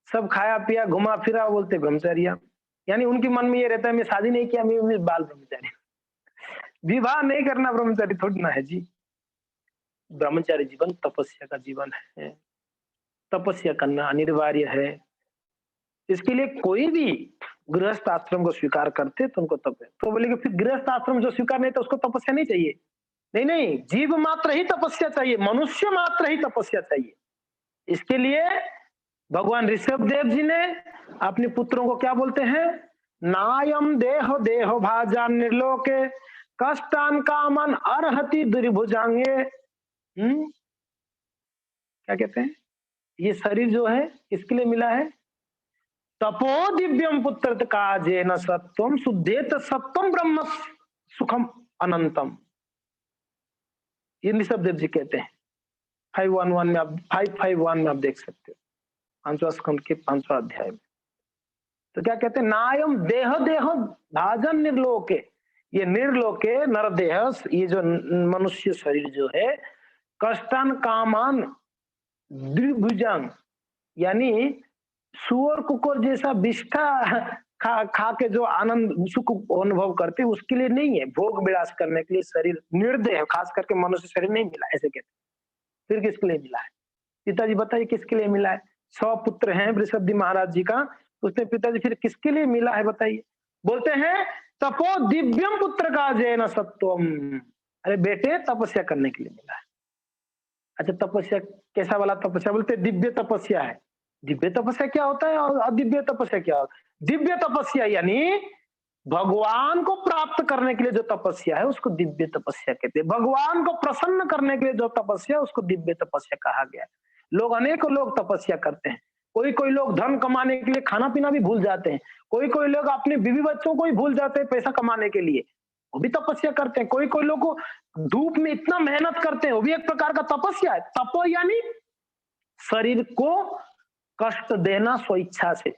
सब खाया पिया घुमा फिरा बोलते ब्रह्मचारी हम, यानी उनके मन में ये रहता है मैं शादी नहीं किया, मैं बाल ब्रह्मचारी, विवाह नहीं करना ब्रह्मचारी थोड़ी ना है जी। ब्रह्मचारी जीवन तपस्या का जीवन है, तपस्या करना अनिवार्य है। इसके लिए कोई भी गृहस्थ आश्रम को स्वीकार करते तो उनको तप है। तो बोले कि फिर गृहस्थ आश्रम जो स्वीकार नहीं था उसको तपस्या नहीं चाहिए। नहीं, जीव मात्र ही तपस्या चाहिए, मनुष्य मात्र ही तपस्या चाहिए। इसके लिए भगवान ऋषभ देव जी ने अपने पुत्रों को क्या बोलते हैं, नायम देह देह भाजान निर्लोके कष्टान कामन अर्हति दुर्भुजांगे। क्या कहते हैं, ये शरीर जो है किसके लिए मिला है, तपो दिव्यम पुत्र काजे न सत्वम शुद्धेत सत्वम ब्रह्म सुखम अनंतम। ये ऋषभ देव जी कहते हैं 511 में, आप 551 में आप देख सकते हो, 5वां स्कंद के 5वां अध्याय में। तो क्या कहते हैं, नायम देह देह भाजन निर्लोके, ये निर्लोके नरदेह, ये जो मनुष्य शरीर जो है, कष्टान कामान द्विभुजांग, यानी सुअर कुकुर जैसा विष्ठा खा के जो आनंद सुख अनुभव करते उसके लिए नहीं है, भोग विलास करने के लिए शरीर निर्देह, खास करके मनुष्य शरीर नहीं मिला, ऐसे कहते। फिर किसके लिए मिला है, पिताजी बताइए किसके लिए मिला है। 100 पुत्र हैं वृषभ महाराज जी का, उसने पिताजी फिर किसके लिए मिला है बताइए। बोलते हैं तपो दिव्यम पुत्र का जैन सत्वम, अरे बेटे तपस्या करने के लिए मिला है। अच्छा तपस्या कैसा वाला तपस्या, बोलते दिव्य तपस्या है। दिव्य तपस्या क्या होता है और अदिव्य तपस्या क्या होता है। दिव्य तपस्या यानी भगवान को प्राप्त करने के लिए जो तपस्या है उसको दिव्य तपस्या कहते हैं। भगवान को प्रसन्न करने के लिए जो तपस्या उसको दिव्य तपस्या कहा गया है। लोग अनेकों लोग तपस्या करते हैं, कोई लोग धन कमाने के लिए खाना पीना भी भूल जाते हैं, कोई लोग अपने बीवी बच्चों को ही भूल जाते हैं पैसा कमाने के लिए, वो भी तपस्या करते हैं। कोई लोग को धूप में इतना मेहनत करते हैं, वो भी एक प्रकार का तपस्या है। तप यानी शरीर को कष्ट देना स्वेच्छा से।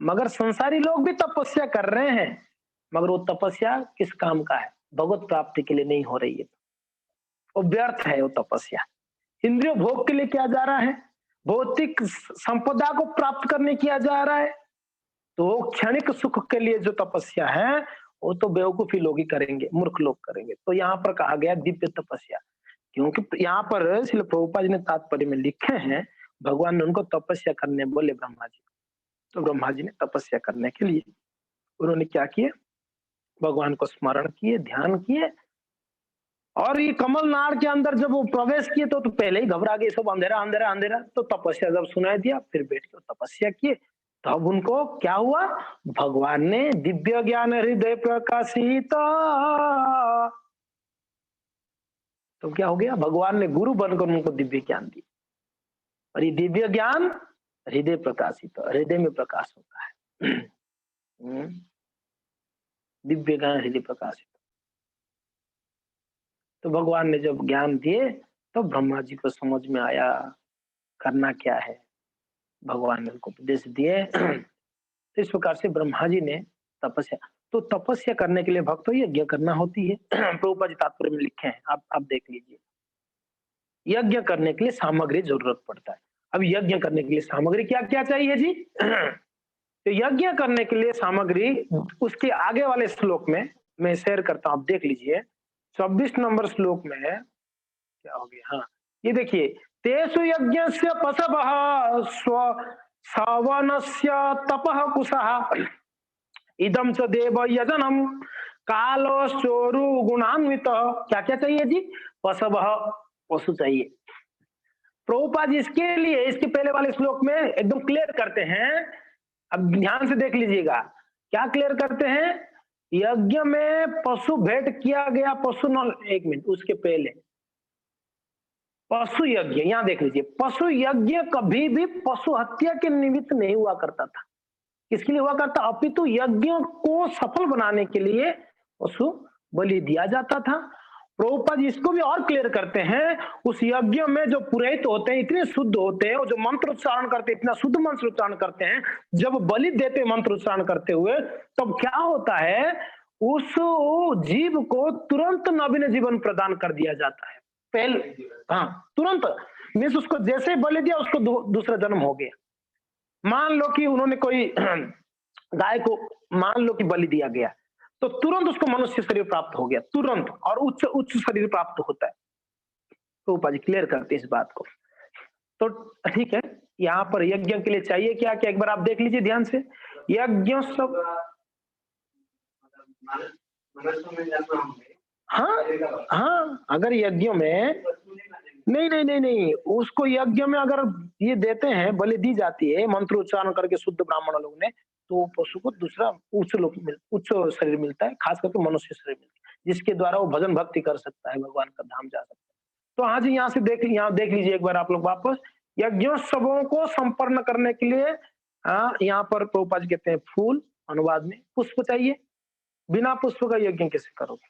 मगर संसारी लोग भी तपस्या कर रहे हैं, मगर वो तपस्या किस काम का है, भगवत प्राप्ति के लिए नहीं हो रही है, वो व्यर्थ है वो तपस्या। इंद्रिय भोग के लिए किया जा रहा है, भौतिक संपदा को प्राप्त करने किया जा रहा है, तो क्षणिक सुख के लिए जो तपस्या है वो तो बेवकूफी लोग ही करेंगे, मूर्ख लोग करेंगे। तो यहाँ पर कहा गया दिव्य तपस्या, क्योंकि यहाँ पर श्रील प्रभुपाद जी ने तात्पर्य में लिखे हैं, भगवान ने उनको तपस्या करने बोले ब्रह्मा जी। तो ब्रह्मा जी ने तपस्या करने के लिए उन्होंने क्या किए, भगवान को स्मरण किए, ध्यान किए, और ये कमल नाड़ के अंदर जब वो प्रवेश किए तो पहले ही घबरा गए, सब अंधेरा अंधेरा अंधेरा। तो तपस्या जब सुनाई दिया, फिर बैठ के तपस्या किए, तब उनको क्या हुआ, भगवान ने दिव्य ज्ञान हृदय प्रकाशित, तो क्या हो गया, भगवान ने गुरु बनकर उनको दिव्य ज्ञान दिया। और ये दिव्य ज्ञान हृदय प्रकाशित, हृदय में प्रकाश होता है। दिव्य ज्ञान हृदय प्रकाशित। तो भगवान ने जब ज्ञान दिए तो ब्रह्मा जी को समझ में आया करना क्या है, भगवान ने उनको उपदेश दिए। तो इस प्रकार से ब्रह्मा जी ने तपस्या, तो तपस्या करने के लिए भक्तों यज्ञ करना होती है। प्रभुपाद जी तात्पर्य में लिखे हैं, आप देख लीजिए। यज्ञ करने के लिए सामग्री जरूरत पड़ता है। अब यज्ञ करने के लिए सामग्री क्या क्या चाहिए जी? तो यज्ञ करने के लिए सामग्री उसके आगे वाले श्लोक में मैं शेयर करता हूं, आप देख लीजिए। 24 नंबर श्लोक में क्या हो गया, हाँ ये देखिए, तेषु यज्ञस्य पशवः स्व सवनस्य तपः कुशः इदम च देव यजनम कालो चोरु गुणान्वित। क्या क्या चाहिए जी? पशवः, पशु चाहिए। प्रभुपाद इसके लिए इसके पहले वाले श्लोक में एकदम क्लियर करते हैं, अब ध्यान से देख लीजिएगा क्या क्लियर करते हैं। यज्ञ में पशु भेंट किया गया, पशु न, एक मिनट, उसके पहले पशु यज्ञ, यहां देख लीजिए, पशु यज्ञ कभी भी पशु हत्या के निमित्त नहीं हुआ करता था। किसके लिए हुआ करता? अपितु यज्ञ को सफल बनाने के लिए पशु बलि दिया जाता था। प्रभुपाद इसको भी और क्लियर करते हैं, उस यज्ञ में जो पुरोहित होते हैं इतने शुद्ध होते हैं, जो मंत्र उच्चारण करते हैं इतना शुद्ध मंत्र उच्चारण करते हैं, जब बलि देते मंत्र उच्चारण करते हुए, तब क्या होता है, उस जीव को तुरंत नवीन जीवन प्रदान कर दिया जाता है। पहले हाँ तुरंत, मीन्स उसको जैसे बलि दिया उसको दूसरा जन्म हो गया। मान लो कि उन्होंने कोई गाय को मान लो कि बलि दिया गया, तो तुरंत उसको मनुष्य शरीर प्राप्त हो गया, तुरंत, और उच्च उच्च शरीर प्राप्त होता है। तो उपाधि क्लियर करते इस बात को। तो ठीक है, यहाँ पर यज्ञ के लिए चाहिए क्या क्या, एक बार आप देख लीजिए ध्यान से। यज्ञ सब, हाँ हाँ, अगर यज्ञ में नहीं नहीं नहीं नहीं, उसको यज्ञ में अगर ये देते हैं, बलि दी जाती है मंत्र उच्चारण करके शुद्ध ब्राह्मण लोग ने, तो पशु को दूसरा उच्च शरीर मिलता है, खास करके मनुष्य शरीर मिलता है, जिसके द्वारा वो भजन भक्ति कर सकता है, भगवान का धाम जा सकता है। तो हाँ जी, यहाँ से यहाँ देख लीजिए एक बार आप लोग वापस, यज्ञोत्सवों को संपन्न करने के लिए यहाँ पर प्रभुपाद कहते हैं फूल, अनुवाद में पुष्प चाहिए, बिना पुष्प का यज्ञ कैसे करोगे,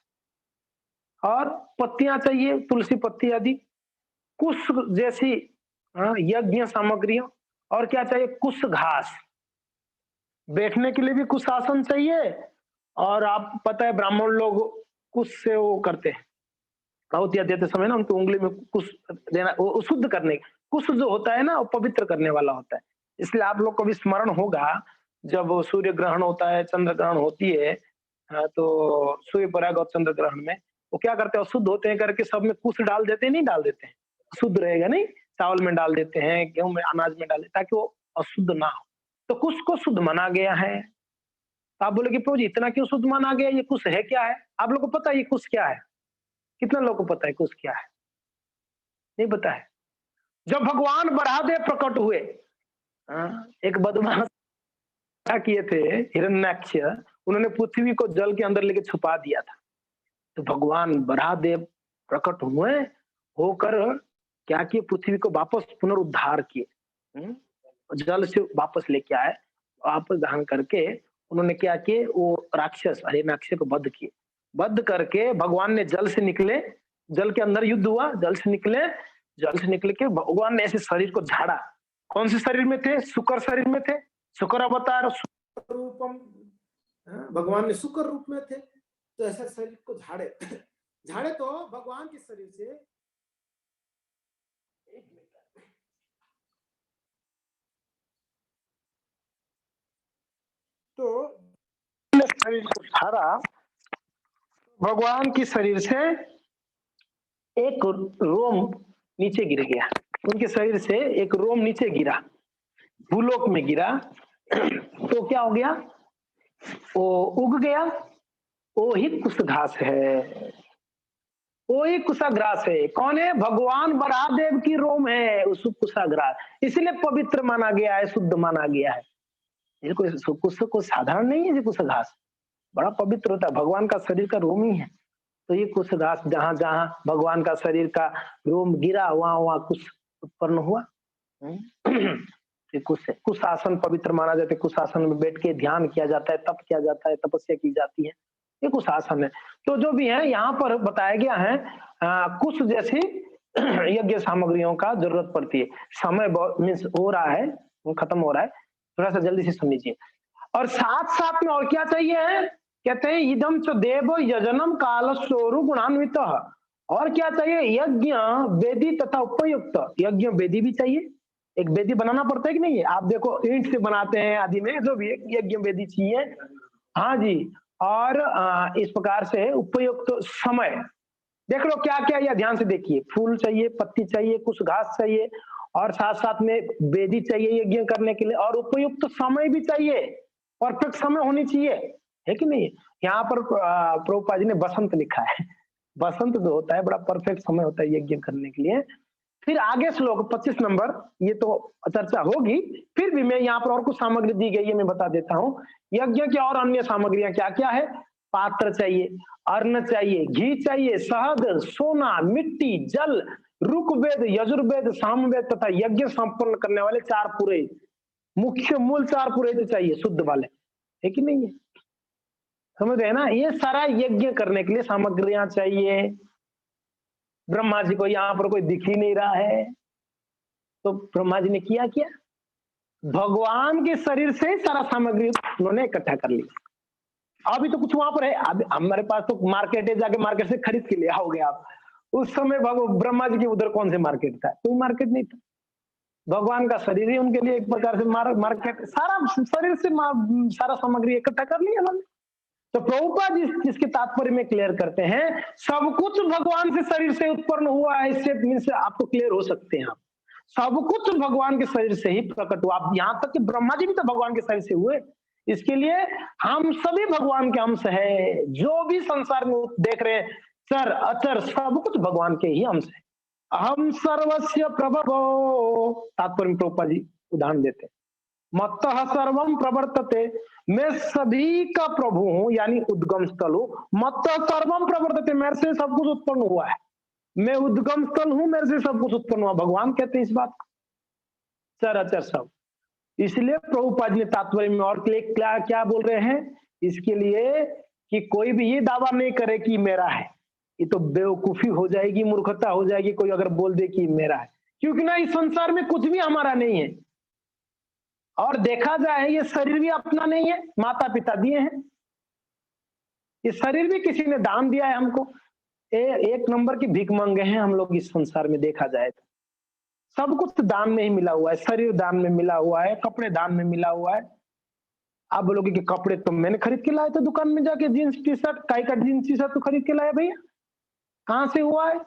और पत्तियां चाहिए, तुलसी पत्ती आदि, कुश जैसी यज्ञ सामग्रियों, और क्या चाहिए, कुश घास, बैठने के लिए भी कुश आसन चाहिए। और आप पता है ब्राह्मण लोग कुश से वो करते हैं, आहुतियां देते समय ना उनकी उंगली में कुश देना, वो शुद्ध करने, कुश जो होता है ना वो पवित्र करने वाला होता है। इसलिए आप लोग को भी स्मरण होगा, जब सूर्य ग्रहण होता है, चंद्र ग्रहण होती है, तो सूर्य पराग और चंद्र ग्रहण में वो क्या करते हैं, शुद्ध होते हैं करके सब में कुश डाल देते हैं, नहीं डाल देते हैं, शुद्ध रहेगा नहीं, चावल में डाल देते हैं, गेहूं में, अनाज में डाल देते ताकि वो अशुद्ध ना हो। तो कुश को शुद्ध माना गया है। तो आप बोले कि प्रभु जी इतना क्यों शुद्ध माना गया, ये कुश है क्या है? आप लोग को पता है ये कुश क्या है? कितना लोग को पता है कुश क्या है? नहीं पता है। जब भगवान बराहदेव प्रकट हुए, एक बदमाश क्या किए थे, हिरण्याक्ष, उन्होंने पृथ्वी को जल के अंदर लेके छुपा दिया था। तो भगवान बराहदेव प्रकट हुए, होकर क्या किए, पृथ्वी को वापस पुनरुद्धार किए, जल से वापस लेके आए, वापस धारण करके उन्होंने क्या किए, वो राक्षस हिरण्याक्ष को वध किए। वध करके भगवान ने जल से निकले, जल के अंदर युद्ध हुआ, जल से निकल के भगवान ने ऐसे शरीर को झाड़ा। कौन से शरीर में थे? शुक्र शरीर में थे, शुक्र अवतार रूपम, भगवान ने शुक्र रूप में थे। तो ऐसे शरीर को झाड़े तो भगवान के शरीर से, तो शरीर को झाड़ा, भगवान के शरीर से एक रोम नीचे गिर गया, उनके शरीर से एक रोम नीचे गिरा, भूलोक में गिरा, तो क्या हो गया, वो उग गया, वो ही कुश घास है, वो ही कुशाग्रास है। कौन है? भगवान बराहदेव की रोम है उस कुशाग्रास, इसलिए पवित्र माना गया है, शुद्ध माना गया है। ये कोई साधारण नहीं है, ये कुश घास बड़ा पवित्र होता है, भगवान का शरीर का रोम ही है। तो ये कुश घास जहां जहां भगवान का शरीर का रोम गिरा, वहां वहां कुश उत्पन्न हुआ। ये कुश आसन पवित्र माना जाता है, कुश आसन में बैठ के ध्यान किया जाता है, तप किया जाता है, तपस्या की जाती है, ये कुश आसन है। तो जो भी है यहाँ पर बताया गया है, कुश जैसी यज्ञ सामग्रियों का जरूरत पड़ती है। समय मीन्स हो रहा है, खत्म हो रहा है, थोड़ा सा जल्दी से सुन लीजिए। और साथ साथ में और क्या चाहिए है? कहते हैं इदम च देव यजनम काल स्वरू गुणान्वित। और क्या चाहिए? यज्ञ वेदी तथा उपयुक्त। यज्ञ वेदी भी चाहिए, एक वेदी बनाना पड़ता है कि नहीं है? आप देखो ईंट से बनाते हैं आदि में, जो भी यज्ञ वेदी चाहिए। हाँ जी, और इस प्रकार से उपयुक्त समय देख लो क्या क्या, यह ध्यान से देखिए। फूल चाहिए, पत्ती चाहिए, कुछ घास चाहिए, और साथ साथ में वेदी चाहिए यज्ञ करने के लिए, और उपयुक्त समय भी चाहिए, परफेक्ट समय होनी चाहिए, है कि नहीं? यहाँ पर प्रभुपाद जी ने बसंत लिखा है। बसंत जो होता है बड़ा परफेक्ट समय होता है यज्ञ करने के लिए। फिर आगे श्लोक 25 नंबर, ये तो चर्चा होगी, फिर भी मैं यहाँ पर और कुछ सामग्री दी गई है, मैं बता देता हूँ। यज्ञ की और अन्य सामग्रियां क्या क्या है? पात्र चाहिए, अन्न चाहिए, घी चाहिए, शहद, सोना, मिट्टी, जल, ऋग्वेद, यजुर्वेद, सामवेद तथा यज्ञ संपन्न करने वाले 4 पुरोहित, मुख्य मूल 4 पुरोहित चाहिए, शुद्ध वाले, है कि नहीं है? समझ रहे हैं ना? ये सारा यज्ञ करने के लिए सामग्रियां चाहिए। ब्रह्मा जी को यहाँ पर कोई दिख ही नहीं रहा है, तो ब्रह्मा जी ने किया क्या? भगवान के शरीर से सारा सामग्री उन्होंने इकट्ठा कर लिया। अभी तो कुछ वहां पर है, अभी हमारे पास तो मार्केट है, जाके मार्केट से खरीद के ले आओगे आप। उस समय ब्रह्मा जी के उधर कौन से मार्केट था? कोई मार्केट नहीं था। भगवान का शरीर ही उनके लिए एक प्रकार से मार्केट, सारा शरीर से सारा सामग्री इकट्ठा कर लिया उन्होंने। तो प्रभुपाद जिसके तात्पर्य में क्लियर करते हैं, सब कुछ भगवान से शरीर से उत्पन्न हुआ है, इससे मीन्स आपको क्लियर हो सकते हैं आप। सब कुछ भगवान के शरीर से ही प्रकट हुआ। आप यहाँ तक कि ब्रह्मा जी भी तो भगवान के शरीर से हुए, इसके लिए हम सभी भगवान के अंश है। जो भी संसार में देख रहे हैं, चर अचर सब कुछ भगवान के ही अंश है। अहम सर्वस्य प्रभवो, तात्पर्य में प्रभुपाद जी उदाहरण देते हैं। मत्तः सर्वम प्रवर्तते, मैं सभी का प्रभु हूं, यानी उद्गम स्थल हूं। मत्तः सर्वम प्रवर्तते, मेरे से सब कुछ उत्पन्न हुआ है, मैं उद्गम स्थल हूं, मेरे से सब कुछ उत्पन्न हुआ। भगवान कहते हैं इस बात को, चर अचर सब। इसलिए प्रभुपाद ने तात्पर्य में और क्या बोल रहे हैं इसके लिए, कि कोई भी ये दावा नहीं करे कि मेरा है, ये तो बेवकूफी हो जाएगी, मूर्खता हो जाएगी कोई अगर बोल दे कि मेरा है, क्योंकि ना इस संसार में कुछ भी हमारा नहीं है। और देखा जाए ये शरीर भी अपना नहीं है, माता पिता दिए हैं, ये शरीर भी किसी ने दान दिया है हमको। एक नंबर की भीख मांगे हैं हम लोग इस संसार में, देखा जाए तो सब कुछ दान में ही मिला हुआ है। शरीर दान में मिला हुआ है, कपड़े दान में मिला हुआ है। आप बोलोगे कि कपड़े तो मैंने खरीद के लाया था दुकान में जाके, जींस टी शर्ट, काई का जींस टी शर्ट तो खरीद के लाया भैया। कहाँ से हुआ है?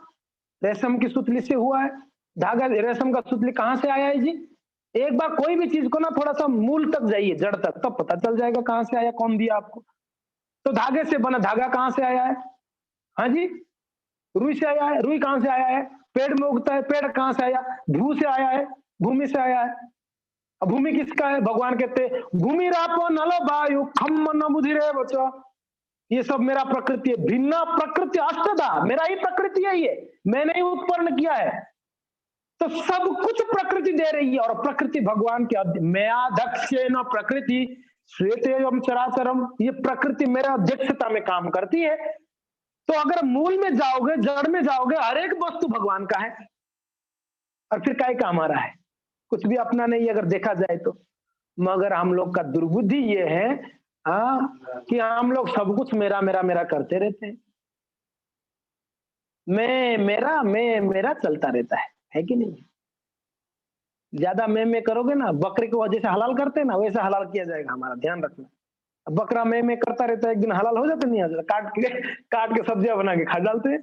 रेशम की सुतली से हुआ है। धागा रेशम का सुतली कहाँ से आया है जी? एक बार कोई भी चीज को ना थोड़ा सा मूल तक जाइए, जड़ तक, तब पता चल जाएगा कहाँ से आया, कौन दिया आपको। तो धागे से बना, धागा कहाँ से आया है? हाँ जी, रुई से आया है। रुई कहाँ से आया है? पेड़ में उगता है। पेड़ कहाँ से आया? भू से आया है, भूमि से आया है। अब भूमि किसका है? भगवान कहते भूमि रापो नलो वायु खम न बुधिरे बचो, ये सब मेरा प्रकृति है। भिन्न प्रकृति अष्टधा, मेरा ही प्रकृति है, ये मैंने ही उत्पन्न किया है। तो सब कुछ प्रकृति दे रही है, और प्रकृति भगवान के मयाध्यक्षेन प्रकृति श्वेत एवं चराचरम, ये प्रकृति मेरे अध्यक्षता में काम करती है। तो अगर मूल में जाओगे, जड़ में जाओगे, हर एक वस्तु भगवान का है, और फिर काय का हमारा है? कुछ भी अपना नहीं अगर देखा जाए तो। मगर हम लोग का दुर्बुद्धि ये है कि हम लोग सब कुछ मेरा मेरा मेरा करते रहते हैं। मैं मेरा चलता रहता है कि नहीं? ज्यादा मैं करोगे ना, बकरे को जैसे हलाल करते हैं ना, वैसे हलाल किया जाएगा हमारा, ध्यान रखना। बकरा मैं करता रहता है, एक दिन हलाल हो जाता नहीं आ जाता, काट के सब्जियां बना के खा डालते हैं।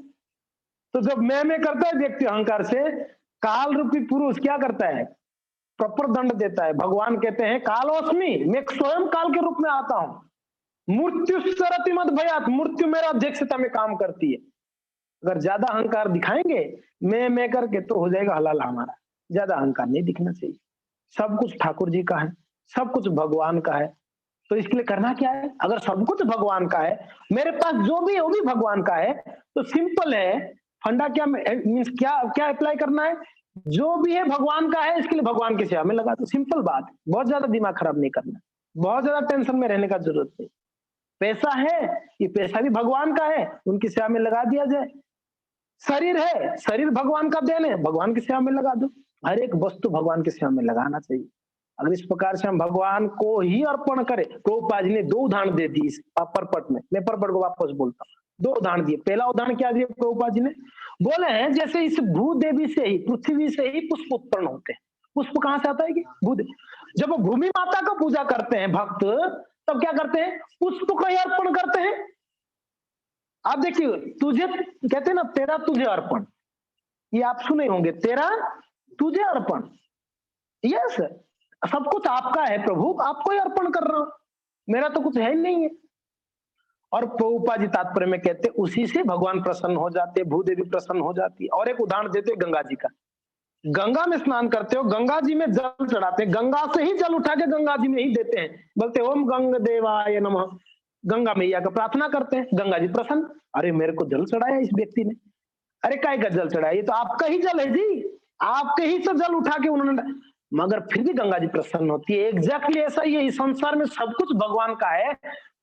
तो जब मैं करता है व्यक्ति अहंकार से, काल रूपी पुरुष क्या करता है? प्रॉपर दंड देता है। भगवान कहते हैं कालोस्मि, मैं स्वयं काल के रूप में आता हूं। मृत्यु सरति मद भयात, मृत्यु मेरा अध्यक्षता में काम करती है। अगर ज्यादा अहंकार दिखाएंगे मैं करके तो हो जाएगा हलाल हमारा। ज्यादा अहंकार नहीं दिखना चाहिए। सब कुछ ठाकुर जी का है, सब कुछ भगवान का है, तो इसके लिए करना क्या है? अगर सब कुछ भगवान का है, मेरे पास जो भी है वो भी भगवान का है, तो सिंपल है। फंडा क्या मीन्स क्या अप्लाई करना है? जो भी है भगवान का है, इसके लिए भगवान की सेवा में लगा दो। सिंपल बात है, बहुत ज्यादा दिमाग खराब नहीं करना, बहुत ज्यादा टेंशन में रहने का जरूरत नहीं। पैसा है, ये पैसा भी भगवान का है, उनकी सेवा में लगा दिया जाए। शरीर है, शरीर भगवान का देन है, भगवान की सेवा में लगा दो। हर एक वस्तु भगवान की सेवा में लगाना चाहिए। अगर इस प्रकार से हम भगवान को ही अर्पण करें, प्रभुपाद जी ने 2 उदाहरण दे दी इस परपट में। मैं परपट को वापस बोलता हूँ, 2 उदाहरण दिए। पहला उदाहरण क्या दिए प्रभुपाद जी ने? बोले हैं जैसे इस भूदेवी से ही, पृथ्वी से ही पुष्प उत्पन्न होते हैं। पुष्प कहाँ से आता है कि भूदेवी? जब वो भूमि माता का पूजा करते हैं भक्त, तब क्या करते हैं? पुष्प को ही अर्पण करते हैं। आप देखिए, तुझे कहते हैं ना, तेरा तुझे अर्पण, ये आप सुने होंगे, तेरा तुझे अर्पण। यस, सब कुछ आपका है प्रभु, आपको ही अर्पण कर रहा हूं, मेरा तो कुछ है ही नहीं है। और प्रभुपाद जी तात्पर्य में कहते उसी से भगवान प्रसन्न हो जाते, भूदेवी प्रसन्न हो जाती है। और एक उदाहरण देते गंगा जी का। गंगा में स्नान करते हो, गंगा जी में जल चढ़ाते हैं, गंगा से ही जल उठा के गंगा जी में ही देते हैं, बोलते ओम गंग देवाय नमः, गंगा मैया का प्रार्थना करते हैं, गंगा जी प्रसन्न। अरे मेरे को जल चढ़ाया इस व्यक्ति ने, अरे काय का जल चढ़ाया? ये तो आपका ही जल है जी, आपके ही से जल उठा के उन्होंने, मगर फिर भी गंगा जी प्रसन्न होती है। एग्जैक्टली ऐसा ही है, इस संसार में सब कुछ भगवान का है,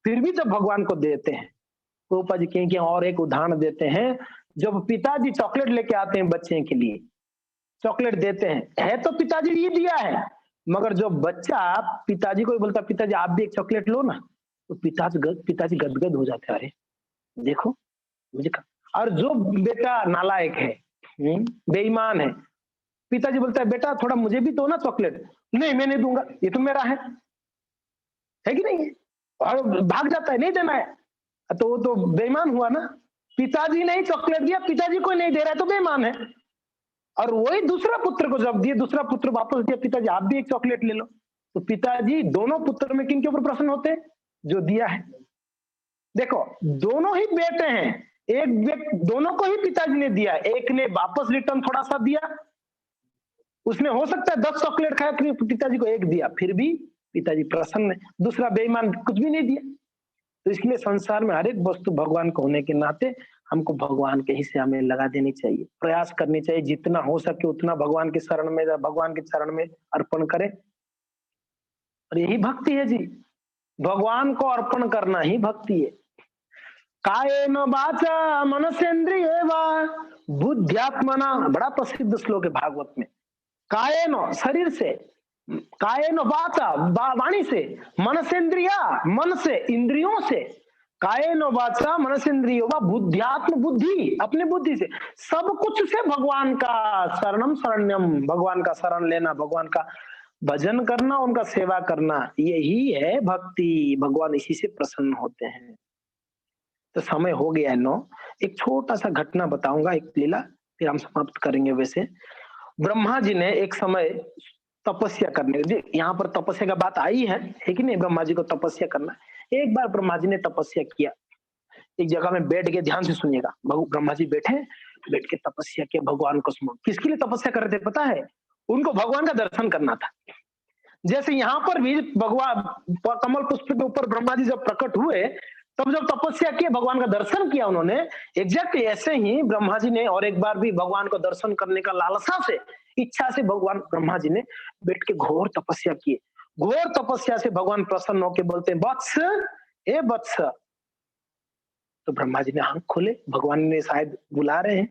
फिर भी जब भगवान को देते हैं। गोपा जी कहीं और एक उदाहरण देते हैं, जब पिताजी चॉकलेट लेके आते हैं बच्चे के लिए, चॉकलेट देते हैं, है तो पिताजी ये दिया है, मगर जो बच्चा पिताजी को बोलता पिताजी आप भी एक चॉकलेट लो ना, तो पिताजी गदगद हो जाते हैं। अरे देखो मुझे, और जो बेटा नालायक है, बेईमान है, पिताजी बोलता है बेटा थोड़ा मुझे भी दो ना चॉकलेट, नहीं मैं नहीं दूंगा, ये तो मेरा है कि नहीं? और भाग जाता है, नहीं देना है, तो वो तो बेईमान हुआ ना। पिताजी ने ही चॉकलेट दिया, पिताजी को नहीं दे रहा है तो बेईमान है। और वही दूसरा पुत्र को जब दिए, दूसरा पुत्र वापस दिया, पिताजी आप भी एक चॉकलेट ले लो, तो पिताजी दोनों पुत्र में किन के ऊपर प्रसन्न होते हैं? जो दिया है। देखो दोनों ही बेटे हैं, दोनों को ही पिताजी ने दिया, एक ने वापस रिटर्न थोड़ा सा दिया, उसने हो सकता है 10 चॉकलेट खाया, पिताजी को 1 दिया, फिर भी पिताजी प्रसन्न है। दूसरा बेईमान कुछ भी नहीं दिया। तो इसलिए संसार में हर एक वस्तु भगवान को होने के नाते हमको भगवान के ही सेवा में लगा देनी चाहिए, प्रयास करनी चाहिए, जितना हो सके उतना भगवान के शरण में, भगवान के चरण में अर्पण करें। और यही भक्ति है जी, भगवान को अर्पण करना ही भक्ति है। कायेन वाचा मनसेन्द्रिये वा बुद्ध्यात्मना, बड़ा प्रसिद्ध श्लोक है भागवत में। कायेन शरीर से, कायेन वाचा वाणी से, मनसेन्द्रिया मन से, इंद्रियों से, कायेन वाचा मनसेन्द्रियो वा बुद्ध्यात्म बुद्धि, अपने बुद्धि से, सब कुछ से भगवान का शरणम शरण्यम, भगवान का शरण लेना, भगवान का भजन करना, उनका सेवा करना, यही है भक्ति। भगवान इसी से प्रसन्न होते हैं। तो समय हो गया है 9। एक छोटा सा घटना बताऊंगा, एक लीला, फिर हम समाप्त करेंगे। वैसे ब्रह्मा जी ने एक समय तपस्या करने, यहाँ पर तपस्या का बात आई है कि नहीं? ब्रह्मा जी को तपस्या करना। एक बार ब्रह्मा जी ने तपस्या किया, एक जगह में बैठ के, ध्यान से सुनिएगा, ब्रह्मा जी बैठ के तपस्या किया, भगवान को स्मरण। किसके लिए तपस्या कर रहे थे पता है? उनको भगवान का दर्शन करना था। जैसे यहाँ पर भी भगवान कमल पुष्प के ऊपर ब्रह्मा जी जब प्रकट हुए, तब जब तपस्या किए, भगवान का दर्शन किया उन्होंने, एग्जैक्टली ऐसे ही ब्रह्मा जी ने और एक बार भी भगवान को दर्शन करने का लालसा से, इच्छा से भगवान ब्रह्मा जी ने बैठ के घोर तपस्या किए। घोर तपस्या से भगवान प्रसन्न होकर बोलते हैं वत्स, ए वत्स। तो ब्रह्मा जी ने आंख खोले, भगवान ने शायद बुला रहे हैं,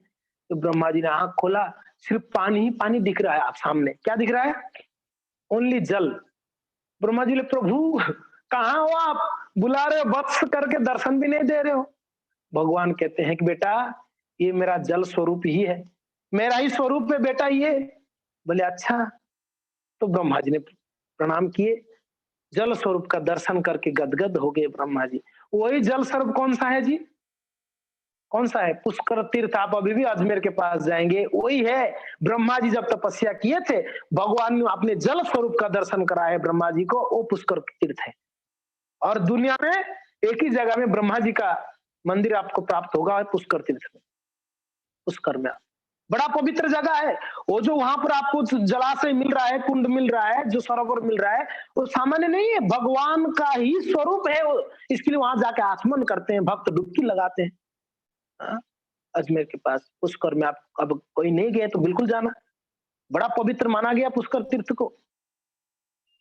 तो ब्रह्मा जी ने आंख खोला, सिर्फ पानी ही पानी दिख रहा है। आप सामने क्या दिख रहा है? ओनली जल। ब्रह्मा जी ने, प्रभु कहाँ हो आप? बुला रहे हो, वत्स करके दर्शन भी नहीं दे रहे हो। भगवान कहते हैं कि बेटा ये मेरा जल स्वरूप ही है, मेरा ही स्वरूप है बेटा ये। बोले अच्छा। तो ब्रह्मा जी ने प्रणाम किए, जल स्वरूप का दर्शन करके गदगद हो गए ब्रह्मा जी। वही जल स्वरूप कौन सा है जी? कौन सा है? पुष्कर तीर्थ। आप अभी भी अजमेर के पास जाएंगे, वही है। ब्रह्मा जी जब तपस्या किए थे, भगवान ने अपने जल स्वरूप का दर्शन कराया है ब्रह्मा जी को, वो पुष्कर तीर्थ है। और दुनिया में एक ही जगह में ब्रह्मा जी का मंदिर आपको प्राप्त होगा, पुष्कर तीर्थ में, पुष्कर में। बड़ा पवित्र जगह है वो। जो वहां पर आपको जलाशय मिल रहा है, कुंड मिल रहा है, जो सरोवर मिल रहा है, वो सामान्य नहीं है, भगवान का ही स्वरूप है वो। इसके लिए वहां जाके आचमन करते हैं, भक्त डुबकी लगाते हैं। हाँ? अजमेर के पास पुष्कर में आप अब कोई नहीं गए तो बिल्कुल जाना, बड़ा पवित्र माना गया पुष्कर तीर्थ को।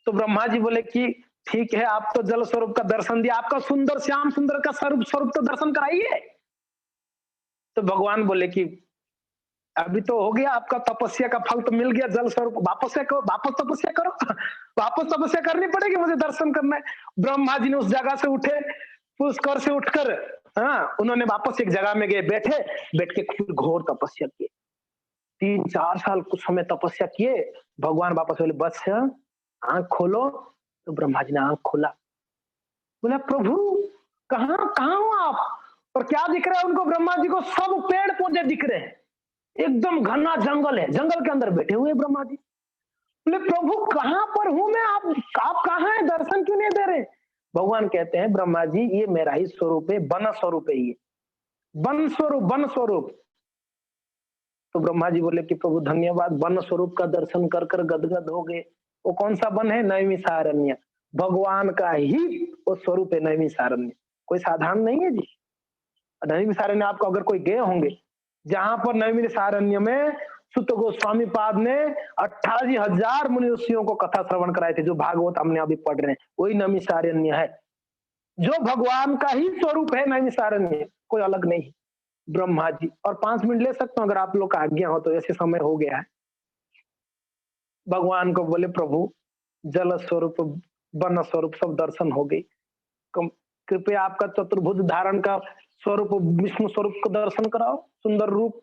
तो ब्रह्मा जी बोले कि ठीक है, आप तो जल स्वरूप का दर्शन दिया, आपका सुंदर श्याम सुंदर का स्वरूप तो दर्शन कराइए। तो भगवान बोले कि अभी तो हो गया, आपका तपस्या का फल तो मिल गया, जल स्वरूप, वापस तपस्या करो वापस तपस्या करनी पड़ेगी, मुझे दर्शन करना है। ब्रह्मा जी ने उस जगह से उठे, पुष्कर से उठकर उन्होंने वापस एक जगह में गए, बैठ के फिर घोर तपस्या किए। 3-4 साल कुछ समय तपस्या किए। भगवान वापस बोले बस आंख खोलो। तो ब्रह्मा जी ने आंख खोला। बोला प्रभु कहाँ हो आप? और क्या दिख रहा है उनको? ब्रह्मा जी को सब पेड़ पौधे दिख रहे हैं, एकदम घना जंगल है, जंगल के अंदर बैठे हुए ब्रह्मा जी। बोले प्रभु कहां पर हूं मैं? आप कहां हैं? दर्शन क्यों नहीं दे रहे? भगवान कहते हैं ब्रह्मा जी ये मेरा ही स्वरूप है, वन स्वरूप है, ये वन स्वरूप। तो ब्रह्मा जी बोले कि प्रभु धन्यवाद, वन स्वरूप का दर्शन कर कर गदगद हो गए। वो कौन सा वन है? नैमिषारण्य। भगवान का ही वो स्वरूप है नैमिषारण्य, कोई साधारण नहीं है जी। नैमिषारण्य आपको अगर कोई गए होंगे, जहां पर नैमिषारण्य में सुत गोस्वामी पाद ने 88,000 मुनि ऋषियों को कथा श्रवण कराए थे, जो भागवत हमने अभी पढ़ रहे हैं, वही नैमिषारण्य है, जो भगवान का ही स्वरूप है नैमिषारण्य, कोई अलग नहीं। ब्रह्मा जी, और 5 मिनट ले सकता हूं अगर आप लोग का आज्ञा हो तो, ऐसे समय हो गया है। भगवान को बोले प्रभु जल स्वरूप, वन स्वरूप सब दर्शन हो गई, कृपया आपका चतुर्भुज धारण का स्वरूप, विष्णु स्वरूप को दर्शन कराओ, सुंदर रूप।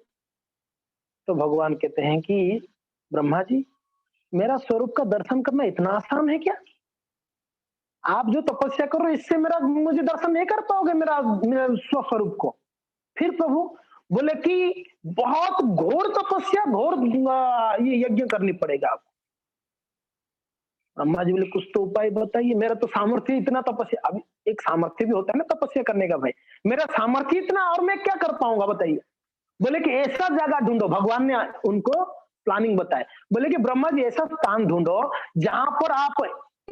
तो भगवान कहते हैं कि ब्रह्मा जी मेरा स्वरूप का दर्शन करना इतना आसान है क्या? आप जो तपस्या करो इससे मुझे दर्शन नहीं कर पाओगे मेरा स्वस्वरूप को। फिर प्रभु बोले कि बहुत घोर तपस्या, घोर ये यज्ञ करनी पड़ेगा आपको। ब्रह्मा जी बोले कुछ तो उपाय बताइए, मेरा तो सामर्थ्य इतना, तपस्या अभी एक सामर्थ्य भी होता है ना तपस्या करने का, भाई मेरा सामर्थ्य इतना और मैं क्या कर पाऊंगा बताइए। बोले कि ऐसा जगह ढूंढो, भगवान ने उनको प्लानिंग बताए। बोले कि ब्रह्मा जी ऐसा स्थान ढूंढो जहां पर आप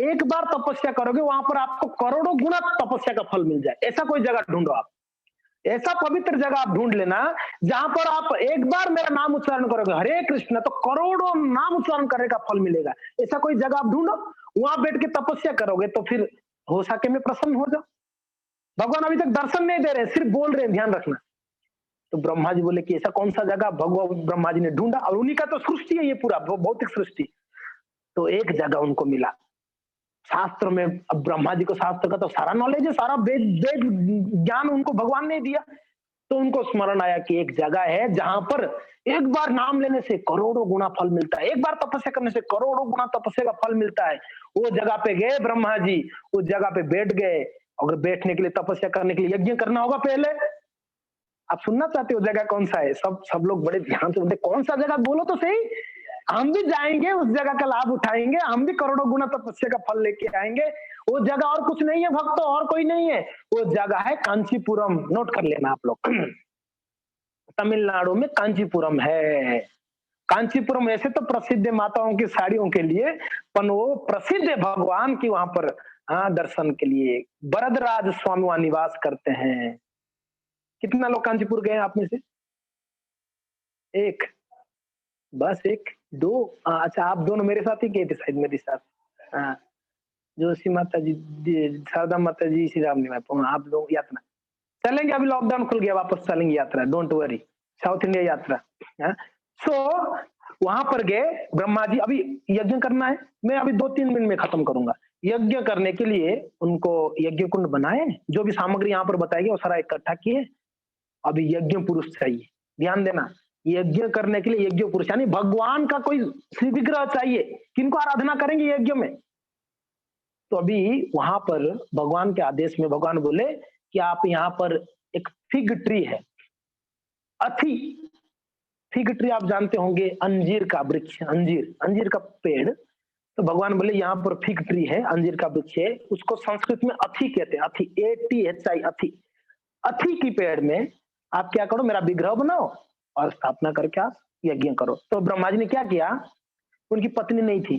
एक बार तपस्या करोगे, वहां पर आपको करोड़ों गुना तपस्या का फल मिल जाए, ऐसा कोई जगह ढूंढो आप। ऐसा पवित्र जगह आप ढूंढ लेना जहां पर आप एक बार मेरा नाम उच्चारण करोगे, हरे कृष्ण, तो करोड़ों नाम उच्चारण करने का फल मिलेगा। ऐसा कोई जगह आप ढूंढो, वहां बैठ के तपस्या करोगे तो फिर हो सके मैं प्रसन्न हो जाऊं। भगवान अभी तक दर्शन नहीं दे रहे, सिर्फ बोल रहे हैं, ध्यान रखना। तो ब्रह्मा जी बोले कि ऐसा कौन सा जगह? भगवान ब्रह्मा जी ने ढूंढा, और उन्हीं का तो सृष्टि है ये पूरा भौतिक सृष्टि। तो एक जगह उनको मिला शास्त्र में। अब ब्रह्मा जी को शास्त्र का तो सारा नॉलेज है, सारा वेद ज्ञान उनको भगवान ने दिया। तो उनको स्मरण आया कि एक जगह है जहां पर एक बार नाम लेने से करोड़ों गुना फल मिलता है, एक बार तपस्या करने से करोड़ों गुना तपस्या का फल मिलता है। वो जगह पे गए ब्रह्मा जी, उस जगह पे बैठ गए। अगर बैठने के लिए, तपस्या करने के लिए यज्ञ करना होगा पहले। आप सुनना चाहते हो जगह कौन सा है? सब लोग बड़े ध्यान से बोलते कौन सा जगह, बोलो तो सही, हम भी जाएंगे उस जगह का लाभ उठाएंगे, हम भी करोड़ों गुना तपस्या का फल लेके आएंगे। वो जगह और कुछ नहीं है भक्तों, और कोई नहीं है, वो जगह है कांचीपुरम। नोट कर लेना आप लोग, तमिलनाडु में कांचीपुरम है। कांचीपुरम ऐसे तो प्रसिद्ध है माताओं की साड़ियों के लिए, पर वो प्रसिद्ध है भगवान की वहां पर दर्शन के लिए। वरदराज स्वामी वहां निवास करते हैं। कितना लोग कांचीपुर गए आप में से? एक, बस एक, दो। अच्छा आप दोनों मेरे साथ ही गए थे शायद, मेरे साथ। हाँ, जोशी माता जी, शारदा माता जी, श्री राम निवास, आप लोग यात्रा चलेंगे। अभी लॉकडाउन खुल गया, वापस चलेंगे यात्रा, डोंट वरी, साउथ इंडिया यात्रा। सो वहां पर गए ब्रह्मा जी, अभी यज्ञ करना है, मैं अभी 2-3 मिनट में खत्म करूंगा। यज्ञ करने के लिए उनको यज्ञ कुंड बनाए, जो भी सामग्री यहाँ पर बताएगी वो सारा इकट्ठा किए। अभी यज्ञ पुरुष चाहिए, ध्यान देना, यज्ञ करने के लिए यज्ञ पुरुष, यानी भगवान का कोई श्री विग्रह चाहिए, किनको आराधना करेंगे यज्ञ में। तो अभी वहां पर भगवान के आदेश में भगवान बोले कि आप यहाँ पर एक फिग ट्री है, अथी, फिग ट्री आप जानते होंगे, अंजीर का वृक्ष, अंजीर का पेड़। तो भगवान बोले यहाँ पर फिग ट्री है, अंजीर का वृक्ष है, उसको संस्कृत में अथी कहते हैं, अथी, ATHI, अथी। अथी की पेड़ में आप क्या करो, मेरा विग्रह बनाओ और स्थापना करके आप यज्ञ करो। तो ब्रह्मा जी ने क्या किया, उनकी पत्नी नहीं थी,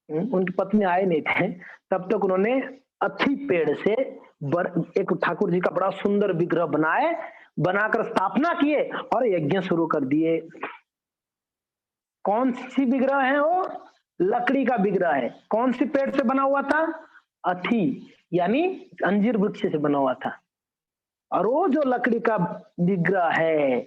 उनकी पत्नी आए नहीं थे, तब तक उन्होंने अथी पेड़ से एक ठाकुर जी का बड़ा सुंदर विग्रह बनाए, बनाकर स्थापना किए और यज्ञ शुरू कर दिए। कौन सी विग्रह है वो? लकड़ी का विग्रह है। कौन सी पेड़ से बना हुआ था? अथी, यानी अंजीर वृक्ष से बना हुआ था। और वो जो लकड़ी का विग्रह है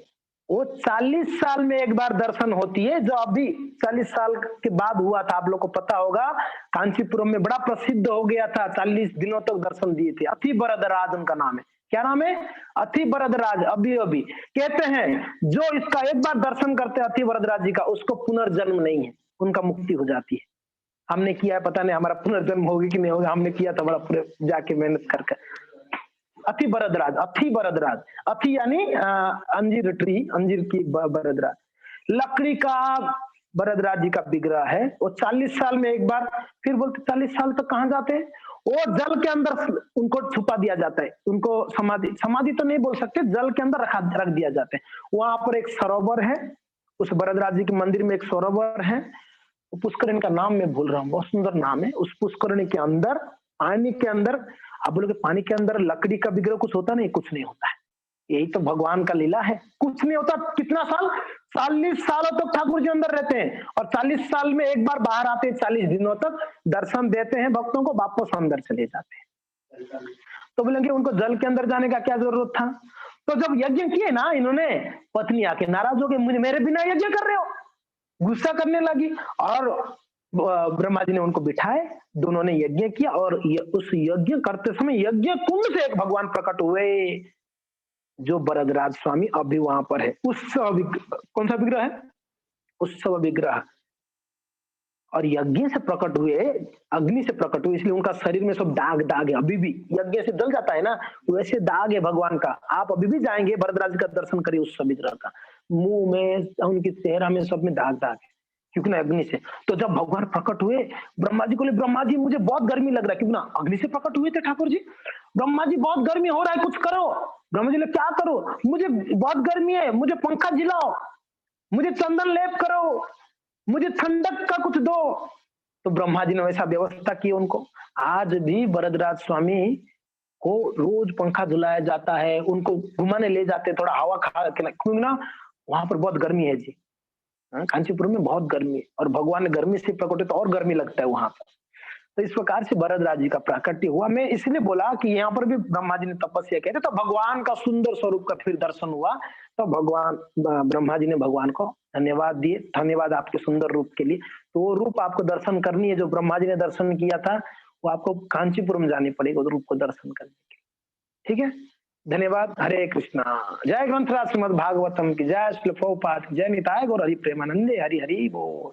वो 40 साल में एक बार दर्शन होती है, जो अभी 40 साल के बाद हुआ था। आप लोग को पता होगा, कांचीपुरम में बड़ा प्रसिद्ध हो गया था, 40 दिनों तक दर्शन दिए थे। अति वरदराज उनका नाम है। क्या नाम है? अति वरदराज। अभी कहते हैं जो इसका एक बार दर्शन करते हैं अति वरदराज जी का, उसको पुनर्जन्म नहीं है, उनका मुक्ति हो जाती है। हमने किया है, पता नहीं हमारा पुनर्जन्म होगी कि नहीं होगा, हमने किया था बड़ा पूरे जाके मेहनत करके। अति वरदराज, अति वरदराज, अति यानी अंजीर ट्री, अंजीर की वरदराज, लकड़ी का वरदराज जी का विग्रह है। वो 40 साल में एक बार, फिर बोलते 40 साल तक कहाँ जाते हैं? वो जल के अंदर उनको छुपा दिया जाता है, उनको समाधि तो नहीं बोल सकते, जल के अंदर रख दिया जाता है। वहां पर एक सरोवर है, उस वरदराज जी के मंदिर में एक सरोवर है, पुष्करणी का नाम मैं भूल रहा हूँ, बहुत सुंदर नाम है। उस पुष्करणी के अंदर, पानी के अंदर, आप बोलोगे पानी के अंदर लकड़ी का विग्रह कुछ होता नहीं? कुछ नहीं होता है, यही तो भगवान का लीला है। कुछ नहीं होता। कितना साल? 40 सालों तक ठाकुर जी अंदर रहते हैं और 40 साल में एक बार बाहर आते हैं, 40 दिनों तक दर्शन देते हैं भक्तों को, वापस अंदर चले जाते हैं। तो बोलेंगे उनको जल के अंदर जाने का क्या जरूरत था? तो जब यज्ञ किए ना इन्होंने, पत्नी आके नाराज हो गई, मुझे मेरे बिना यज्ञ कर रहे हो, गुस्सा करने लगी। और ब्रह्मा जी ने उनको बिठाए, दोनों ने यज्ञ किया। और उस यज्ञ करते समय यज्ञ कुंड से एक भगवान प्रकट हुए, जो वरदराज स्वामी अभी वहां पर है। उत्सव, कौन सा विग्रह है? उत्सव विग्रह। और यज्ञ से प्रकट हुए, अग्नि से प्रकट हुए, इसलिए उनका शरीर में सब दाग दाग है। अभी भी यज्ञ से जल जाता है ना, वैसे दाग है भगवान का। आप अभी भी जाएंगे वरदराज का दर्शन करिए, उत्सव विग्रह का, मुंह में, उनकी चेहरा में, सब में दाग दाग है, क्योंकि ना अग्नि से। तो जब भगवान प्रकट हुए, ब्रह्मा जी को बोले, ब्रह्मा जी मुझे बहुत गर्मी लग रहा है, क्योंकि ना अग्नि से प्रकट हुए थे ठाकुर जी। ब्रह्मा जी बहुत गर्मी हो रहा है, कुछ करो। ब्रह्मा जी ने क्या करो? मुझे बहुत गर्मी है, मुझे पंखा झिलाओ, मुझे चंदन लेप करो, मुझे ठंडक का कुछ दो। तो ब्रह्मा जी ने वैसा व्यवस्था की उनको। आज भी वरदराज स्वामी को रोज पंखा झुलाया जाता है, उनको घुमाने ले जाते हैं, थोड़ा हवा खा के, क्योंकि ना वहां पर बहुत गर्मी है जी, कांचीपुरम में बहुत गर्मी है, और भगवान ने गर्मी से प्रकट तो और गर्मी लगता है वहां पर। तो इस प्रकार से वरदराज जी का प्राकट्य हुआ। मैं इसलिए बोला कि यहाँ पर भी ब्रह्मा जी ने तपस्या की, तो भगवान का सुंदर स्वरूप का फिर दर्शन हुआ। तो भगवान ब्रह्मा जी ने भगवान को धन्यवाद दिए, धन्यवाद आपके सुंदर रूप के लिए। तो वो रूप आपको दर्शन करनी है, जो ब्रह्मा जी ने दर्शन किया था, वो आपको कांचीपुरम जाने पड़ेगा उस रूप को दर्शन करने के लिए। ठीक है, धन्यवाद। हरे कृष्णा। जय ग्रंथराज श्रीमद् भागवतम की जय, श्रील प्रभुपाद की जय, निताय गौर हरि प्रेमानंदे, हरि हरि बोल।